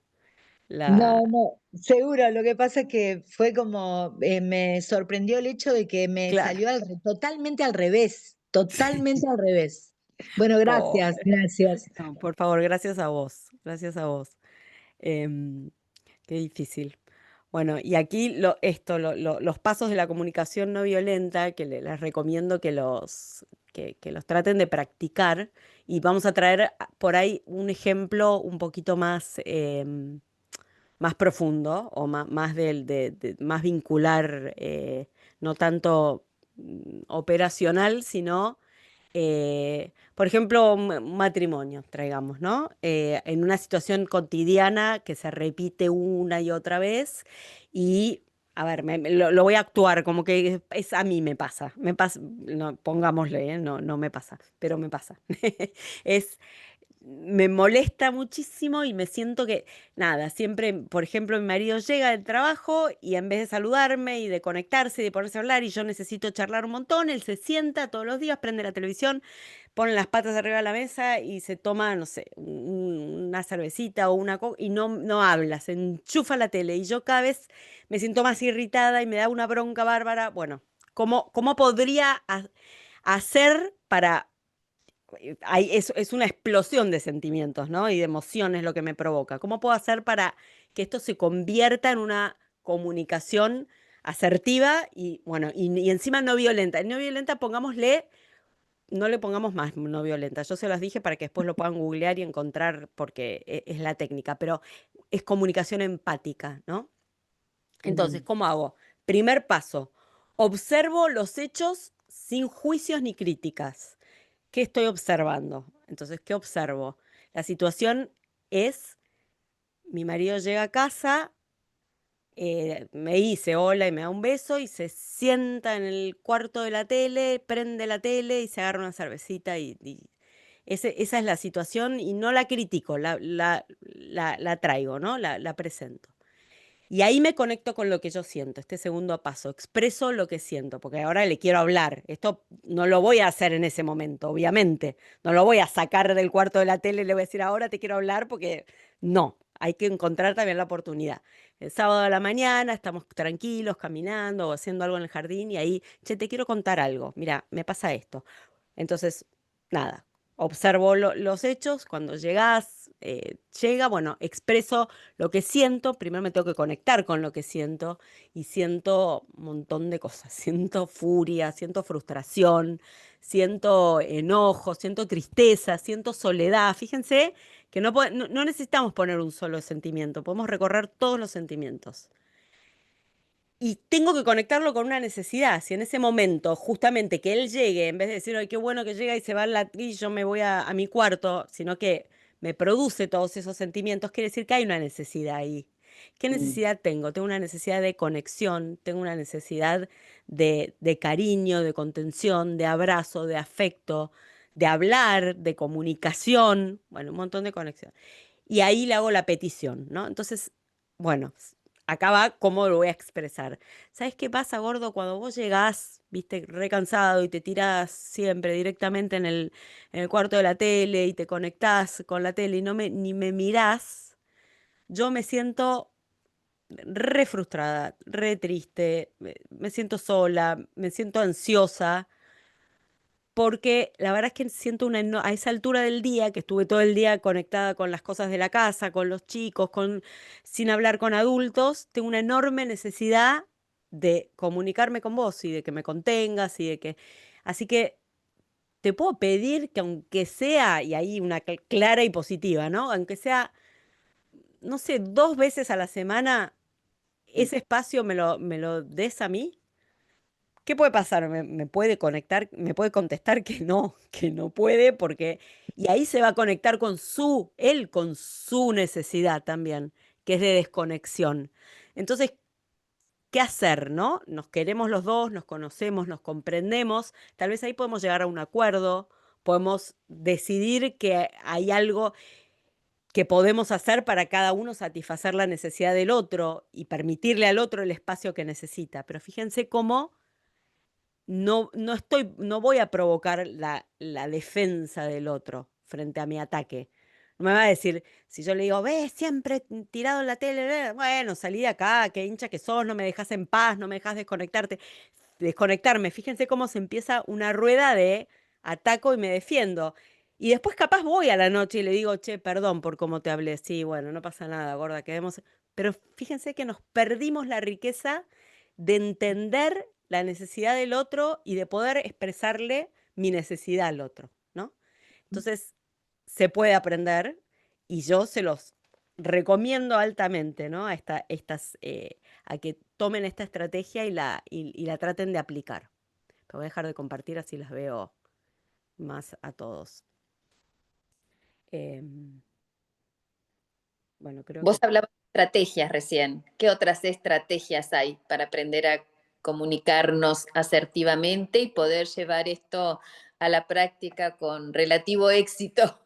No, no, seguro. Lo que pasa es que fue como, me sorprendió el hecho de que me Claro. salió totalmente al revés, totalmente al revés. Bueno, gracias, Pobre. gracias. No, por favor, gracias a vos, gracias a vos. Em, Qué difícil. Bueno, y aquí los pasos de la comunicación no violenta, que les recomiendo que los traten de practicar, y vamos a traer por ahí un ejemplo un poquito más, más profundo o más, más vincular, no tanto operacional, sino por ejemplo, un matrimonio, traigamos, ¿no? En una situación cotidiana que se repite una y otra vez y, a ver, lo voy a actuar como que a mí me pasa, no, pongámosle, no me pasa, pero me pasa. Es, Me molesta muchísimo y me siento que, nada, siempre, por ejemplo, mi marido llega del trabajo y en vez de saludarme y de conectarse y de ponerse a hablar y yo necesito charlar un montón, él se sienta todos los días, prende la televisión, pone las patas arriba de la mesa y se toma, no sé, una cervecita o una coca y no habla, se enchufa la tele y yo cada vez me siento más irritada y me da una bronca bárbara. Bueno, ¿cómo podría hacer para es una explosión de sentimientos, ¿no? Y de emociones lo que me provoca. ¿Cómo puedo hacer para que esto se convierta en una comunicación asertiva y, bueno, y encima no violenta? En no violenta, pongámosle, no le pongamos más no violenta. Yo se los dije para que después lo puedan googlear y encontrar porque es la técnica, pero es comunicación empática, ¿no? Entonces, Mm. ¿cómo hago? Primer paso, observo los hechos sin juicios ni críticas. ¿Qué estoy observando? Entonces, ¿qué observo? La situación es, mi marido llega a casa, me dice hola y me da un beso y se sienta en el cuarto de la tele, prende la tele y se agarra una cervecita esa es la situación y no la critico, la traigo, ¿no? La presento. Y ahí me conecto con lo que yo siento, este segundo paso, expreso lo que siento, porque ahora le quiero hablar. Esto no lo voy a hacer en ese momento, obviamente. No lo voy a sacar del cuarto de la tele y le voy a decir ahora te quiero hablar, porque no, hay que encontrar también la oportunidad. El sábado a la mañana estamos tranquilos, caminando o haciendo algo en el jardín y ahí, che, te quiero contar algo. Mira, me pasa esto. Entonces, nada, observo los hechos, cuando llega, bueno, expreso lo que siento, primero me tengo que conectar con lo que siento y siento un montón de cosas, siento furia, siento frustración, siento enojo, siento tristeza, siento soledad. Fíjense que no necesitamos poner un solo sentimiento, podemos recorrer todos los sentimientos. Y tengo que conectarlo con una necesidad. Si en ese momento, justamente que él llegue, en vez de decir, ay, qué bueno que llega y se va y yo me voy a mi cuarto, sino que me produce todos esos sentimientos, quiere decir que hay una necesidad ahí. ¿Qué Mm. necesidad tengo? Tengo una necesidad de conexión, tengo una necesidad de cariño, de contención, de abrazo, de afecto, de hablar, de comunicación, bueno, un montón de conexión. Y ahí le hago la petición, ¿no? Entonces, bueno, acá va cómo lo voy a expresar. ¿Sabes qué pasa, gordo? Cuando vos llegás, viste, recansado y te tirás siempre directamente en el cuarto de la tele y te conectás con la tele y ni me mirás, yo me siento re frustrada, re triste, me siento sola, me siento ansiosa porque la verdad es que siento a esa altura del día, que estuve todo el día conectada con las cosas de la casa, con los chicos, sin hablar con adultos, tengo una enorme necesidad de comunicarme con vos y de que me contengas y de que... Así que te puedo pedir que aunque sea, y ahí una clara y positiva, ¿no? Aunque sea, no sé, 2 veces a la semana ese espacio me lo des a mí, ¿qué puede pasar? Me puede conectar, me puede contestar que no puede, porque, y ahí se va a conectar con él con su necesidad también, que es de desconexión. Entonces, ¿qué hacer, no? Nos queremos los dos, nos conocemos, nos comprendemos, tal vez ahí podemos llegar a un acuerdo, podemos decidir que hay algo que podemos hacer para cada uno satisfacer la necesidad del otro y permitirle al otro el espacio que necesita. Pero fíjense cómo no voy a provocar la defensa del otro frente a mi ataque. No me va a decir, si yo le digo, ves, siempre tirado en la tele, bueno, salí de acá, qué hincha que sos, no me dejas en paz, no me dejas desconectarme. Fíjense cómo se empieza una rueda de ataco y me defiendo. Y después capaz voy a la noche y le digo, che, perdón por cómo te hablé. Sí, bueno, no pasa nada, gorda, quedemos. Pero fíjense que nos perdimos la riqueza de entender la necesidad del otro y de poder expresarle mi necesidad al otro, ¿no? Entonces, se puede aprender y yo se los recomiendo altamente, ¿no? A que tomen esta estrategia y la traten de aplicar. Pero voy a dejar de compartir, así las veo más a todos. Bueno, creo Vos que... hablabas de estrategias recién. ¿Qué otras estrategias hay para aprender a comunicarnos asertivamente y poder llevar esto a la práctica con relativo éxito?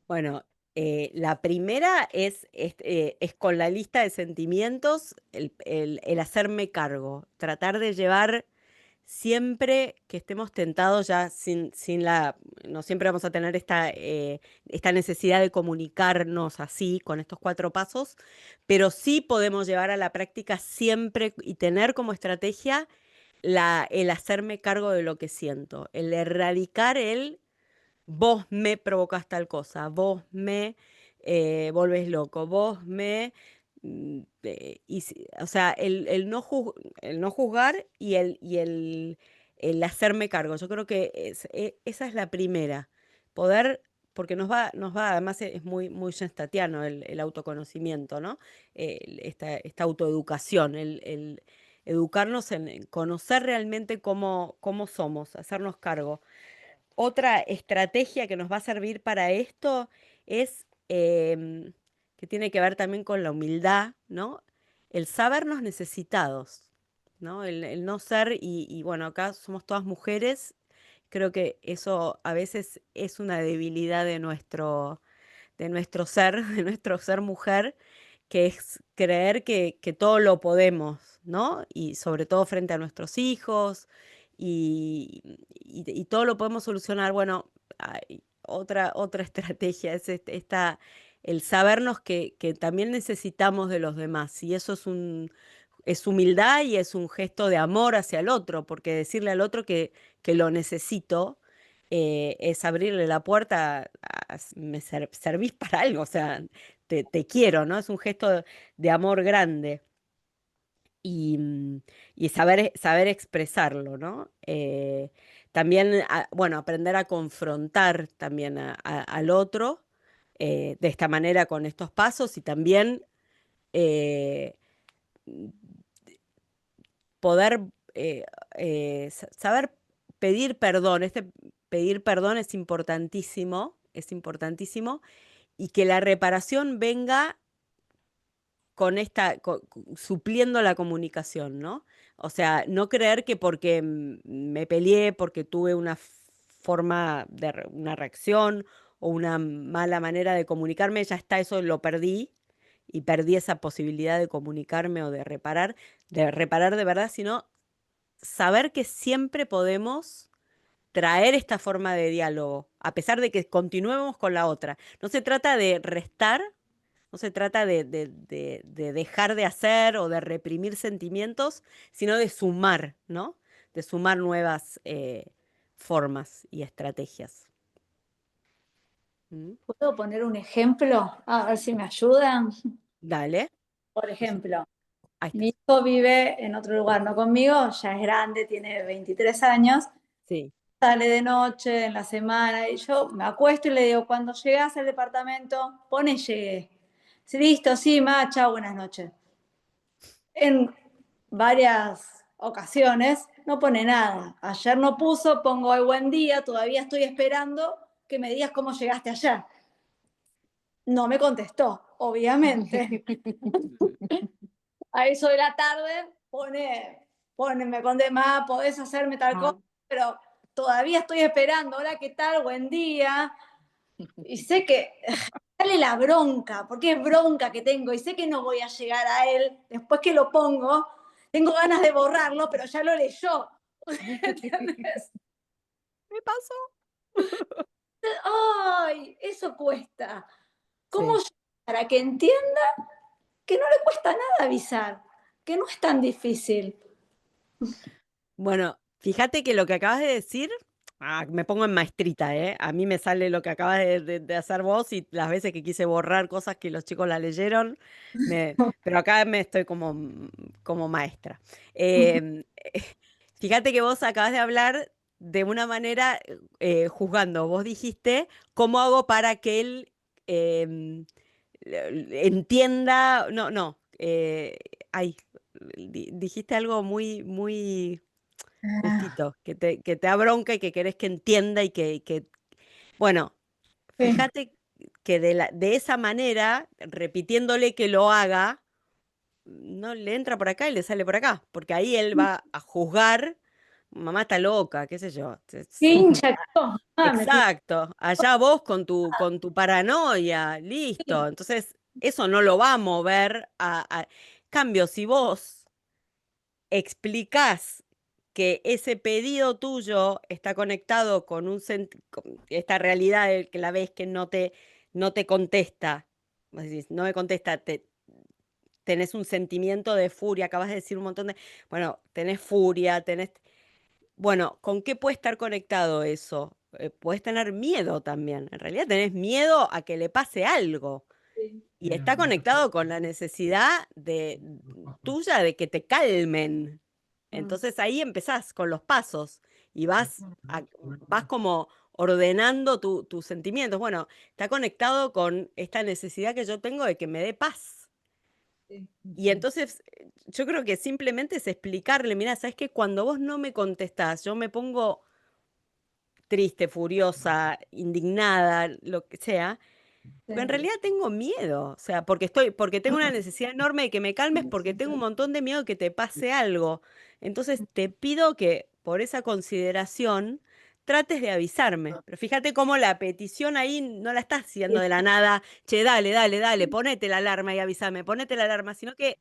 Bueno, la primera es con la lista de sentimientos, el hacerme cargo, tratar de llevar siempre que estemos tentados ya no siempre vamos a tener esta necesidad de comunicarnos así, con estos 4 pasos, pero sí podemos llevar a la práctica siempre y tener como estrategia el hacerme cargo de lo que siento, el erradicar vos me provocás tal cosa, vos me volvés loco, o sea, el no juzgar el hacerme cargo. Yo creo que esa es la primera. Poder, porque además es muy, muy gestatiano el autoconocimiento, ¿no? Esta autoeducación, el educarnos en conocer realmente cómo somos, hacernos cargo. Otra estrategia que nos va a servir para esto es que tiene que ver también con la humildad, ¿no? El sabernos necesitados, ¿no? El no ser, bueno, acá somos todas mujeres, creo que eso a veces es una debilidad de nuestro ser, de nuestro ser mujer, que es creer que todo lo podemos, ¿no? Y sobre todo frente a nuestros hijos, y todo lo podemos solucionar. Bueno, otra estrategia es el sabernos que también necesitamos de los demás, y eso es humildad y es un gesto de amor hacia el otro, porque decirle al otro que lo necesito es abrirle la puerta, me servís para algo, o sea, te quiero, ¿no? Es un gesto de amor grande y saber expresarlo, ¿no? También, bueno, aprender a confrontar también al otro de esta manera con estos pasos y también eh, poder saber pedir perdón. Pedir perdón es importantísimo, y que la reparación venga supliendo la comunicación, ¿no? O sea, no creer que porque me peleé, porque tuve una reacción o una mala manera de comunicarme, ya está, eso lo perdí y perdí esa posibilidad de comunicarme o de reparar de verdad, sino saber que siempre podemos traer esta forma de diálogo, a pesar de que continuemos con la otra. No se trata de restar, no se trata de dejar de hacer o de reprimir sentimientos, sino de sumar, ¿no? De sumar nuevas formas y estrategias. ¿Mm? ¿Puedo poner un ejemplo? A ver si me ayudan. Dale. Por ejemplo, Ahí mi está. hijo vive en otro lugar, no conmigo, ya es grande, tiene 23 años, Sí. sale de noche, en la semana, y yo me acuesto y le digo, cuando llegas al departamento, pone llegué. Sí, listo, sí, ma, chao, buenas noches. En varias ocasiones no pone nada. Ayer no puso, pongo hoy buen día, todavía estoy esperando que me digas cómo llegaste ayer. No me contestó, obviamente. A eso de la tarde me conté más, podés hacerme tal cosa, pero todavía estoy esperando. Hola, ¿qué tal? Buen día. Y sé que sale la bronca, porque es bronca que tengo y sé que no voy a llegar a él después que lo pongo. Tengo ganas de borrarlo, pero ya lo leyó. ¿Entendés? ¿Me pasó? Ay, eso cuesta. ¿Cómo Sí. para que entienda que no le cuesta nada avisar, que no es tan difícil? Bueno, fíjate que lo que acabas de decir, me pongo en maestrita, ¿eh? A mí me sale lo que acabas de hacer vos y las veces que quise borrar cosas que los chicos la leyeron, pero acá me estoy como maestra. Em, Fíjate que vos acabas de hablar de una manera juzgando. Vos dijiste, ¿cómo hago para que él entienda? No, no. Ay, dijiste algo muy justito, que te da bronca y que querés que entienda y bueno, Sí. fíjate que de esa manera, repitiéndole que lo haga, no le entra por acá y le sale por acá, porque ahí él va a juzgar, mamá está loca, qué sé yo. Hincha, me Exacto, allá vos con tu paranoia, listo. Entonces, eso no lo va a mover Cambio, si vos explicás que ese pedido tuyo está conectado con esta realidad de que la ves que no te contesta. Vos decís, no me contesta, tenés un sentimiento de furia, acabas de decir un montón de. Bueno, tenés furia, tenés. Bueno, ¿con qué puede estar conectado eso? Puedes tener miedo también. En realidad tenés miedo a que le pase algo. Y está conectado con la necesidad tuya de que te calmen. Entonces ahí empezás con los pasos y vas como ordenando tus sentimientos. Bueno, está conectado con esta necesidad que yo tengo de que me dé paz. Y entonces yo creo que simplemente es explicarle, mira, sabes que cuando vos no me contestás, yo me pongo triste, furiosa, indignada, lo que sea, porque en realidad tengo miedo, o sea, porque tengo una necesidad enorme de que me calmes, porque tengo un montón de miedo de que te pase algo. Entonces te pido que por esa consideración trates de avisarme. Pero fíjate cómo la petición ahí no la estás haciendo de la nada, che, dale, dale, dale, ponete la alarma y avísame, ponete la alarma, sino que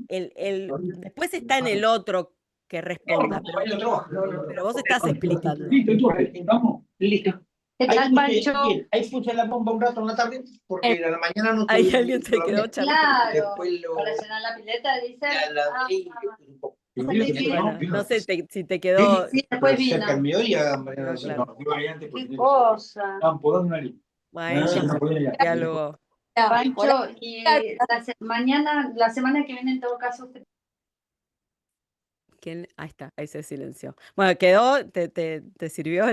después está en el otro que responda, pero vos estás explicando. Vamos, listo. ¿Qué tal, Pancho? Ahí puse la bomba un rato en la tarde, porque a la mañana no Ahí tuvimos alguien se por la quedó mañana. charlando. Claro, Después para llenar la pileta, dice. sí, un poco. Bueno, no sé si te Sí, quedó. Sí, después pero cerca vino. del mediodía, No, claro. Qué cosa. estaban podando una línea. Bueno, diálogo. Pancho, y mañana, la semana que viene, en todo caso, Ahí está, ahí se silenció. Bueno, quedó, te sirvió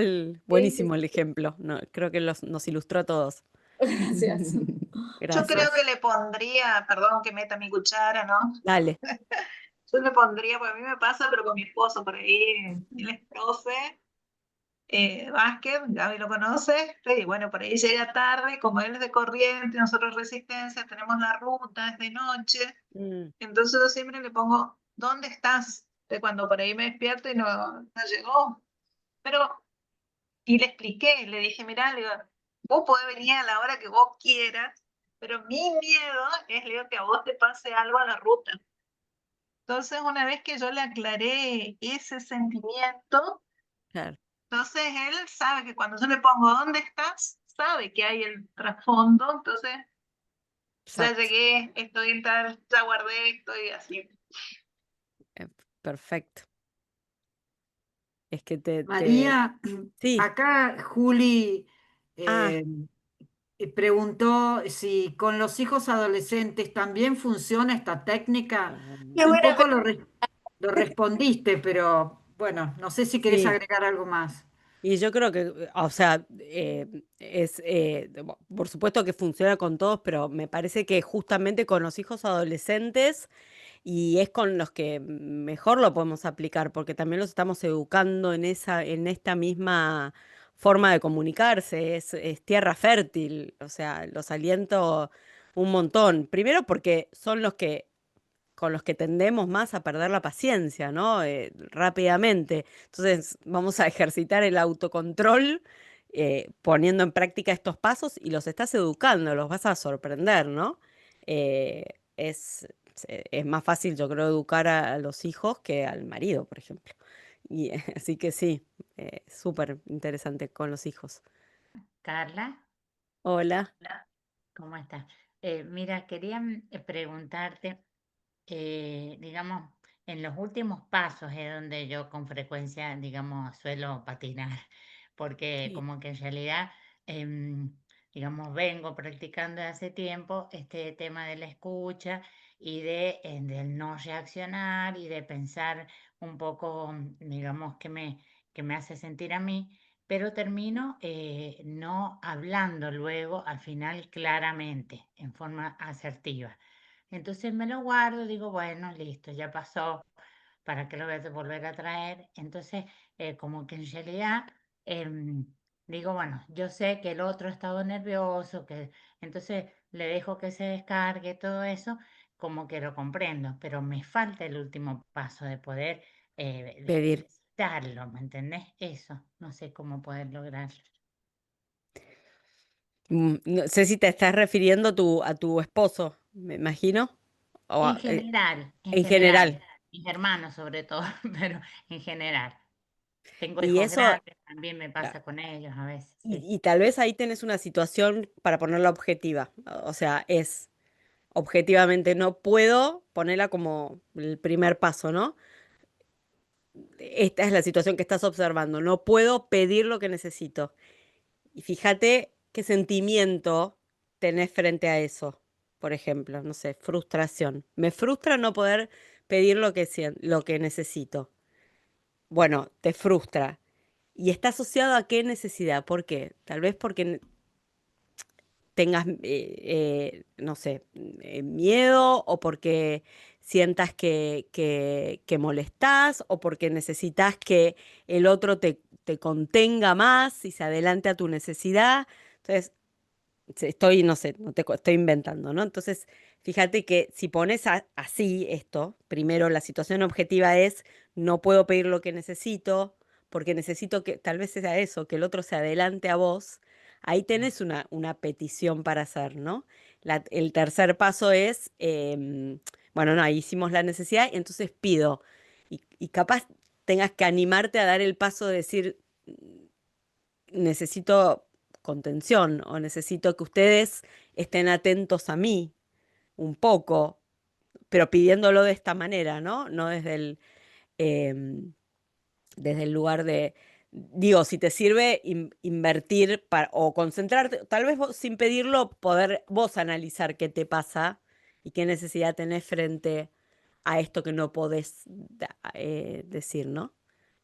buenísimo el ejemplo. No, creo que nos ilustró a todos. gracias. Yo creo Gracias. que le pondría, perdón que meta mi cuchara, ¿no? Dale. Yo le pondría, porque a mí me pasa, pero con mi esposo por ahí, él es profe, Vázquez, Gaby lo conoce, y bueno, por ahí llega tarde, como él es de Corriente, nosotros Resistencia, tenemos la ruta, es de noche, Mm, entonces yo siempre le pongo, ¿dónde estás? De cuando por ahí me despierto y no llegó, pero, y le expliqué, le dije, mirá, le digo, vos podés venir a la hora que vos quieras, pero mi miedo es, le digo, que a vos te pase algo a la ruta. Entonces, una vez que yo le aclaré ese sentimiento, claro, entonces él sabe que cuando yo le pongo ¿dónde estás? Sabe que hay el trasfondo, entonces ya exacto. llegué, estoy en tal, ya guardé, estoy así. Perfecto. Es que María, Sí. acá Juli Ah, eh, preguntó si con los hijos adolescentes también funciona esta técnica. Qué Un buena poco lo respondiste, pero bueno, no sé si querés sí. agregar algo más. Y yo creo que, o sea, por supuesto que funciona con todos, pero me parece que justamente con los hijos adolescentes y es con los que mejor lo podemos aplicar, porque también los estamos educando en esta misma forma de comunicarse, es tierra fértil, o sea, los aliento un montón. Primero porque son los que con los que tendemos más a perder la paciencia, ¿no? Rápidamente. Entonces, vamos a ejercitar el autocontrol poniendo en práctica estos pasos y los estás educando, los vas a sorprender, ¿no? Eh, es, es más fácil, yo creo, educar a los hijos que al marido, por ejemplo. Y así que sí, súper interesante con los hijos. Carla, Hola. ¿cómo estás? Mira, quería preguntarte, digamos, en los últimos pasos es donde yo con frecuencia, digamos, suelo patinar, porque Sí. como que en realidad, em, digamos, vengo practicando de hace tiempo este tema de la escucha y del no reaccionar y de pensar un poco, digamos, que me hace sentir a mí, pero termino no hablando luego al final claramente, en forma asertiva. Entonces me lo guardo, digo, bueno, listo, ya pasó, ¿para qué lo voy a volver a traer? Entonces, como que en realidad, em, digo, bueno, yo sé que el otro ha estado nervioso, que entonces le dejo que se descargue todo eso, como que lo comprendo, pero me falta el último paso de poder Pedir. darlo, ¿me entendés? Eso, no sé cómo poder lograrlo. No sé si te estás refiriendo a tu esposo, me imagino, o En en general, general. mis hermanos sobre todo, pero en general. Tengo Y hijos eso, grandes, también me ah, pasa con ellos a veces, sí. y tal vez ahí tenés una situación para ponerla objetiva. O sea, es objetivamente no puedo ponerla como el primer paso, ¿no? Esta es la situación que estás observando. No puedo pedir lo que necesito. Y fíjate qué sentimiento tenés frente a eso. Por ejemplo, no sé, frustración. Me frustra no poder pedir lo que necesito. Bueno, te frustra. ¿Y está asociado a qué necesidad? ¿Por qué? Tal vez porque tengas, no sé, miedo o porque sientas que molestás o porque necesitas que el otro te contenga más y se adelante a tu necesidad. Entonces, estoy, no sé, no te, estoy inventando, ¿no? Entonces, fíjate que si pones así esto, primero la situación objetiva es, no puedo pedir lo que necesito, porque necesito que, tal vez sea eso, que el otro se adelante a vos, ahí tenés una petición para hacer, ¿no? El tercer paso es, bueno, no, ahí hicimos la necesidad, y entonces pido, y capaz tengas que animarte a dar el paso de decir, necesito contención o necesito que ustedes estén atentos a mí un poco, pero pidiéndolo de esta manera, ¿no? No em, desde el lugar de, digo, si te sirve invertir o concentrarte, tal vez sin pedirlo, poder vos analizar qué te pasa y qué necesidad tenés frente a esto que no podés decir, ¿no?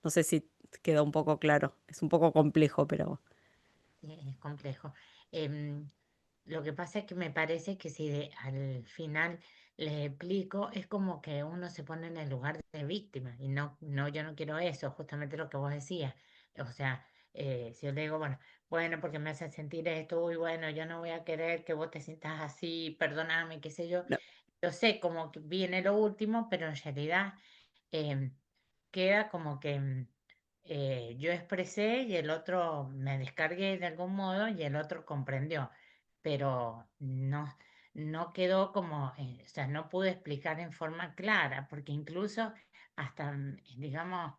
No sé si quedó un poco claro, es un poco complejo, pero... Es complejo. Em, lo que pasa es que me parece que si al final les explico, es como que uno se pone en el lugar de víctima y no, no, yo no quiero eso, justamente lo que vos decías. O sea, si yo le digo, bueno, porque me hace sentir esto, y bueno, yo no voy a querer que vos te sientas así, perdóname, qué sé yo. no. Yo sé como que viene lo último, pero en realidad em, queda como que yo expresé y el otro me descargué de algún modo y el otro comprendió, pero no, no quedó como, o sea, no pude explicar en forma clara, porque incluso hasta, digamos,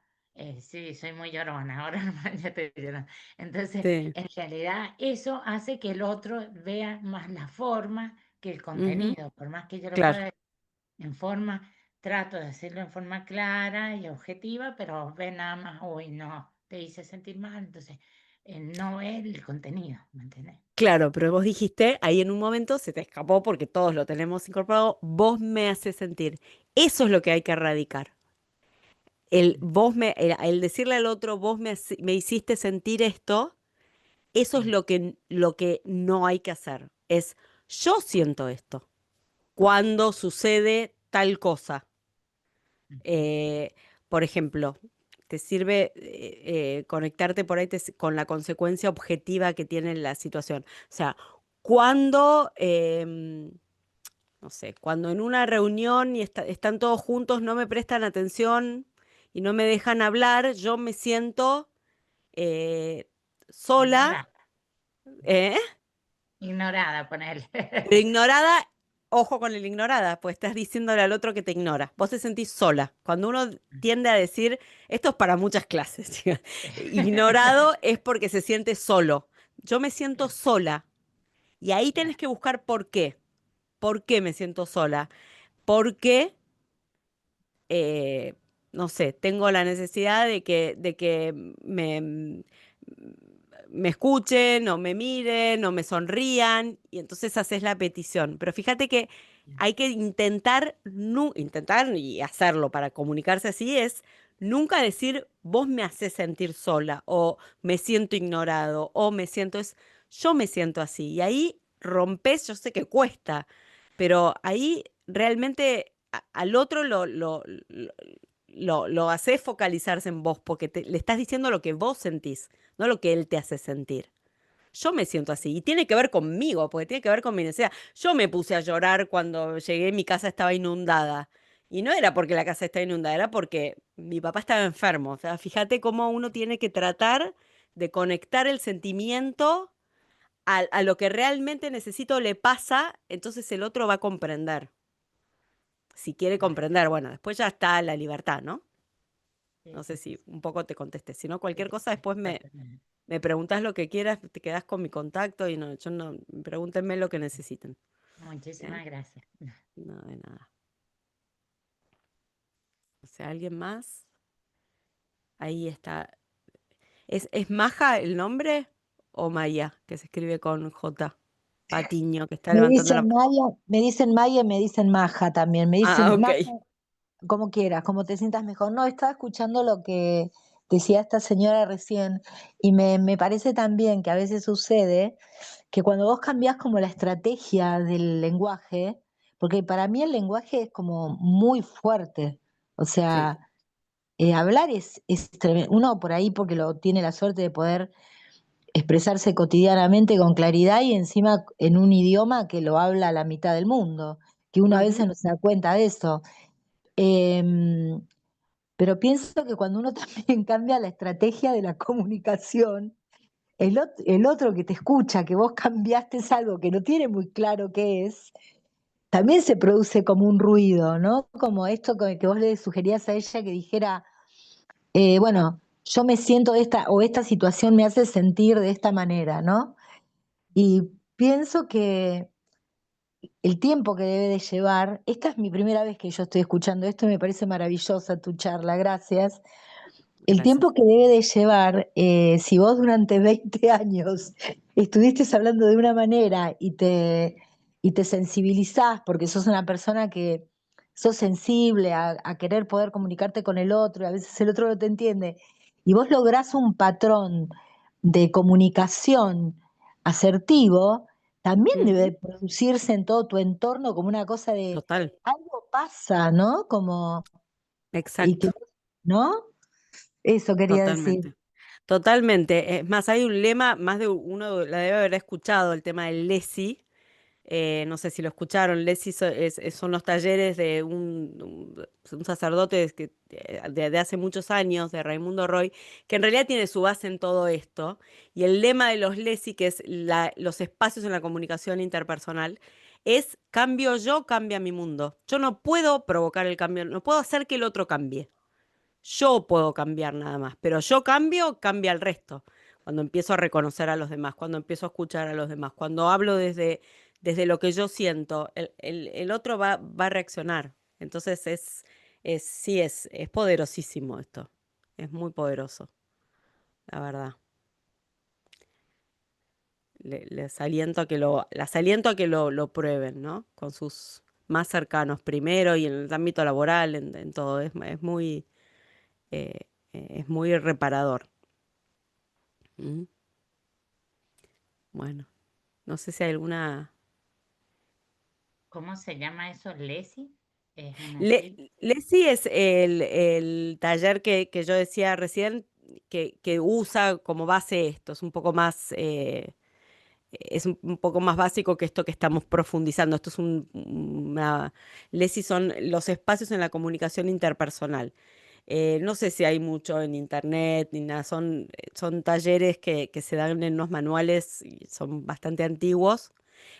sí, soy muy llorona, ahora ya estoy llorando. Entonces, Sí. en realidad eso hace que el otro vea más la forma que el Ujú. contenido, por más que yo lo Claro, pueda en forma, trato de hacerlo en forma clara y objetiva, pero ve nada más, uy, no, te hice sentir mal, entonces no es el contenido, ¿me entendés? claro, pero vos dijiste, ahí en un momento se te escapó porque todos lo tenemos incorporado, vos me haces sentir. Eso es lo que hay que erradicar. el decirle al otro, vos me hiciste sentir esto, eso es lo que no hay que hacer. Es, yo siento esto cuando sucede tal cosa. Eh, por ejemplo, te sirve conectarte por ahí con la consecuencia objetiva que tiene la situación. O sea, cuando, no sé, cuando en una reunión y están todos juntos, no me prestan atención y no me dejan hablar, yo me siento sola, Ignorada, ¿eh? ignorada, ponele. Pero ignorada, ojo con el ignorada, pues estás diciéndole al otro que te ignora. Vos te sentís sola. Cuando uno tiende a decir, esto es para muchas clases, ignorado es porque se siente solo. Yo me siento sola. Y ahí tenés que buscar por qué. ¿Por qué me siento sola? Porque, no sé, tengo la necesidad de que me escuchen o me miren o me sonrían y entonces haces la petición. Pero fíjate que hay que intentar, intentar y hacerlo para comunicarse así es nunca decir vos me haces sentir sola o me siento ignorado o me siento es yo me siento así y ahí rompes, yo sé que cuesta, pero ahí realmente al otro lo haces focalizarse en vos porque le estás diciendo lo que vos sentís, no lo que él te hace sentir. Yo me siento así y tiene que ver conmigo, porque tiene que ver con mi necesidad. Yo me puse a llorar cuando llegué, mi casa estaba inundada. Y no era porque la casa estaba inundada, era porque mi papá estaba enfermo. O sea, fíjate cómo uno tiene que tratar de conectar el sentimiento a lo que realmente necesito le pasa, entonces el otro va a comprender. Si quiere comprender, bueno, después ya está la libertad, ¿no? Sí, No sé sí, si un poco te contesté. Si no, sí, cualquier cosa después totalmente. me preguntas lo que quieras, te quedas con mi contacto y no, yo no, pregúntenme lo que necesiten. ¿Eh? Muchísimas gracias. No, de nada. O sea, ¿alguien más? Ahí está. ¿Es Maja el nombre o Maya, que se escribe con J? Patiño, que está levantando la... Me dicen Maya y me dicen Maja también. Me Ah, dicen ok. Maja, como quieras, como te sientas mejor. No, estaba escuchando lo que decía esta señora recién y me parece también que a veces sucede que cuando vos cambiás como la estrategia del lenguaje, porque para mí el lenguaje es como muy fuerte, o Sí, sea, hablar es tremendo. Uno por ahí porque lo tiene la suerte de poder expresarse cotidianamente con claridad y encima en un idioma que lo habla la mitad del mundo, que uno a ujú, veces no se da cuenta de eso. Em, pero pienso que cuando uno también cambia la estrategia de la comunicación, el otro que te escucha, que vos cambiaste es algo que no tiene muy claro qué es, también se produce como un ruido, ¿no? Como esto que vos le sugerías a ella que dijera, bueno, yo me siento de esta, o esta situación me hace sentir de esta manera, ¿no? Y pienso que el tiempo que debe de llevar, esta es mi primera vez que yo estoy escuchando esto y me parece maravillosa tu charla, gracias. El gracias. tiempo que debe de llevar, si vos durante 20 años estuviste hablando de una manera y te sensibilizás porque sos una persona que sos sensible a querer poder comunicarte con el otro y a veces el otro no te entiende, y vos lográs un patrón de comunicación asertivo, también debe de Ujú, producirse en todo tu entorno como una cosa de total, algo pasa, ¿no? Como, y que, exacto, ¿no? Eso quería decir. totalmente. Totalmente. Es más, hay un lema, más de uno la debe haber escuchado, el tema del Lesi. No sé si lo escucharon, Lesi son los talleres de un sacerdote de hace muchos años, de Raimundo Roy, que en realidad tiene su base en todo esto. Y el lema de los Lesi, que es los espacios en la comunicación interpersonal, es cambio yo, cambia mi mundo. Yo no puedo provocar el cambio, no puedo hacer que el otro cambie. Yo puedo cambiar nada más, pero yo cambio, cambia el resto. Cuando empiezo a reconocer a los demás, cuando empiezo a escuchar a los demás, cuando hablo desde lo que yo siento, el otro va a reaccionar. Entonces sí, es poderosísimo esto. Es muy poderoso, la verdad. Las aliento a que lo prueben, ¿no? Con sus más cercanos primero y en el ámbito laboral, en todo. Es muy, es muy reparador. ¿Mm? Bueno, no sé si hay alguna... ¿Cómo se llama eso? ¿Lesi? ¿Es una Lesi es el taller que yo decía recién que usa como base esto, es un poco más, es un poco más básico que esto que estamos profundizando. Esto es Lesi son los espacios en la comunicación interpersonal. No sé si hay mucho en internet ni nada, son talleres que se dan en unos manuales y son bastante antiguos.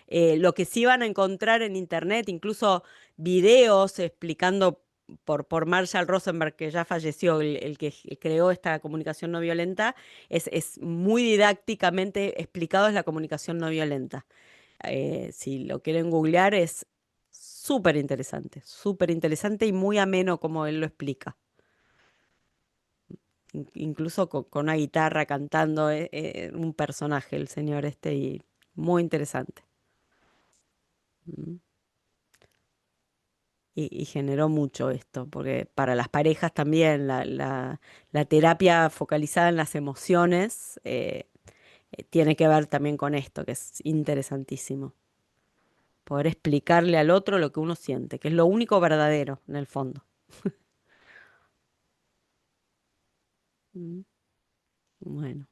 Lo que sí van a encontrar en internet, incluso videos explicando por Marshall Rosenberg, que ya falleció, el que creó esta comunicación no violenta, es muy didácticamente explicado es la comunicación no violenta. Si lo quieren googlear, es súper interesante y muy ameno como él lo explica. Incluso con una guitarra cantando, un personaje el señor este y muy interesante. Mm. Y generó mucho esto, porque para las parejas también la terapia focalizada en las emociones tiene que ver también con esto, que es interesantísimo. Poder explicarle al otro lo que uno siente, que es lo único verdadero en el fondo. Mm. Bueno.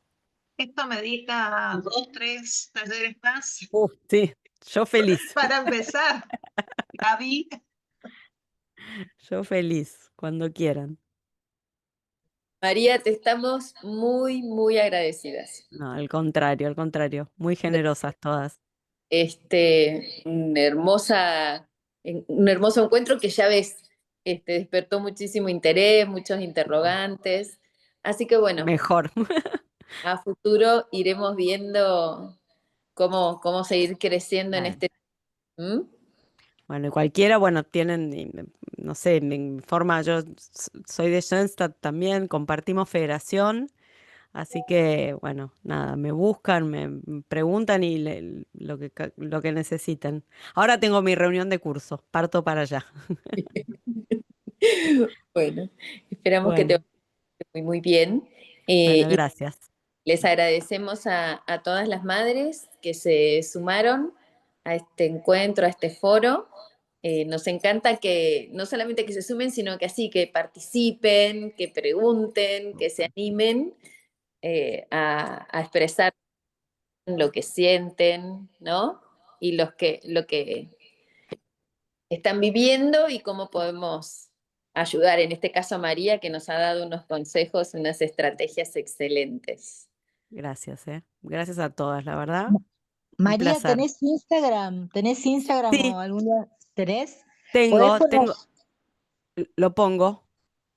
Esto medita 2, 3 talleres más Sí, yo feliz, para empezar. Gaby, yo feliz, cuando quieran. María, te estamos muy, muy agradecidas. No, al contrario, muy generosas todas. Un hermoso encuentro que ya ves, despertó muchísimo interés, muchos interrogantes. Así que bueno, Mejor. a futuro iremos viendo cómo seguir creciendo en Claro. este. ¿Mm? Bueno, y cualquiera, bueno, tienen, no sé, me informa, yo soy de Schoenstatt también, compartimos federación, así que, bueno, nada, me buscan, me preguntan y lo que necesiten. Ahora tengo mi reunión de curso, parto para allá. Bueno, esperamos que te Bueno, vaya muy, muy bien. bueno, Y gracias. les agradecemos a todas las madres que se sumaron a este encuentro, a este foro. Nos encanta que no solamente que se sumen, sino que así, que participen, que pregunten, que se animen a expresar lo que sienten, ¿no? Y lo que están viviendo y cómo podemos ayudar, en este caso a María, que nos ha dado unos consejos, unas estrategias excelentes. Gracias, ¿eh? Gracias a todas, la verdad. Un María, placer. ¿tenés Instagram? ¿Tenés Instagram Sí, o algún lugar? ¿Tenés? ¿Podés poner? lo pongo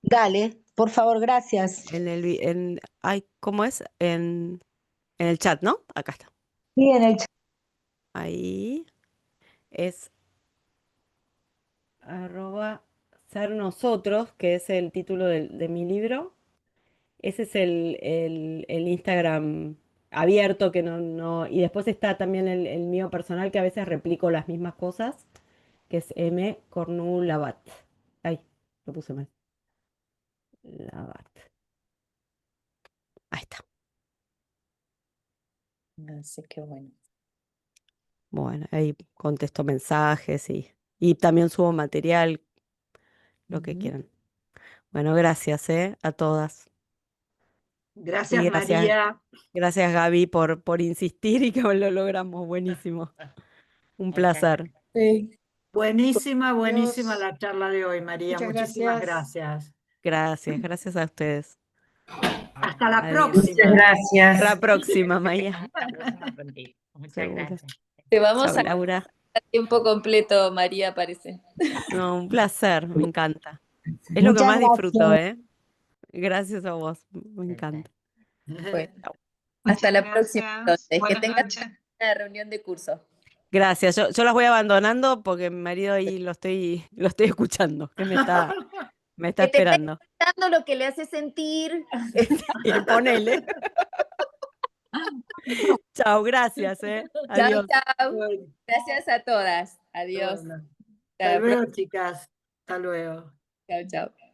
Dale, por favor, gracias. ay, ¿cómo es? En el chat, ¿no? Acá está. Sí, en el chat. Ahí es arroba ser nosotros, que es el título de mi libro. Ese es el Instagram abierto que y después está también el mío personal que a veces replico las mismas cosas, que es M. Cornu Labat. Ay, lo puse mal. Labat. Ahí está. Así que bueno. Bueno, ahí contesto mensajes y también subo material, lo que quieran. Bueno, gracias, a todas. Y Gracias, María. gracias Gaby por insistir y que lo logramos. Buenísimo. Un Muchas placer. Sí. Buenísima, buenísima Dios, la charla de hoy, María. muchas Muchísimas gracias. gracias. Gracias a ustedes. Hasta la Adiós. Muchas próxima. gracias. Hasta la próxima, Maya. Hasta la próxima contigo. Muchas Seguro. gracias. Te vamos Chao, a Laura. tiempo completo, María, parece. No, un placer, me encanta. Es lo que Muchas más disfruto, gracias. ¿eh? Gracias a vos, me Chao, chao. encanta. Bueno, Chao. hasta muchas la próxima gracias. entonces. Que Buenas tengas noches. una reunión de curso. Gracias. Yo las voy abandonando porque mi marido ahí lo estoy escuchando, que me está Que te esté esperando. contando lo que le hace sentir. Y ponele. Chao, gracias, Chao, Adiós. chao. Bueno, Gracias a todas. Adiós. bueno. Hasta Hasta la próxima. luego, chicas. Hasta luego. Chao, chao.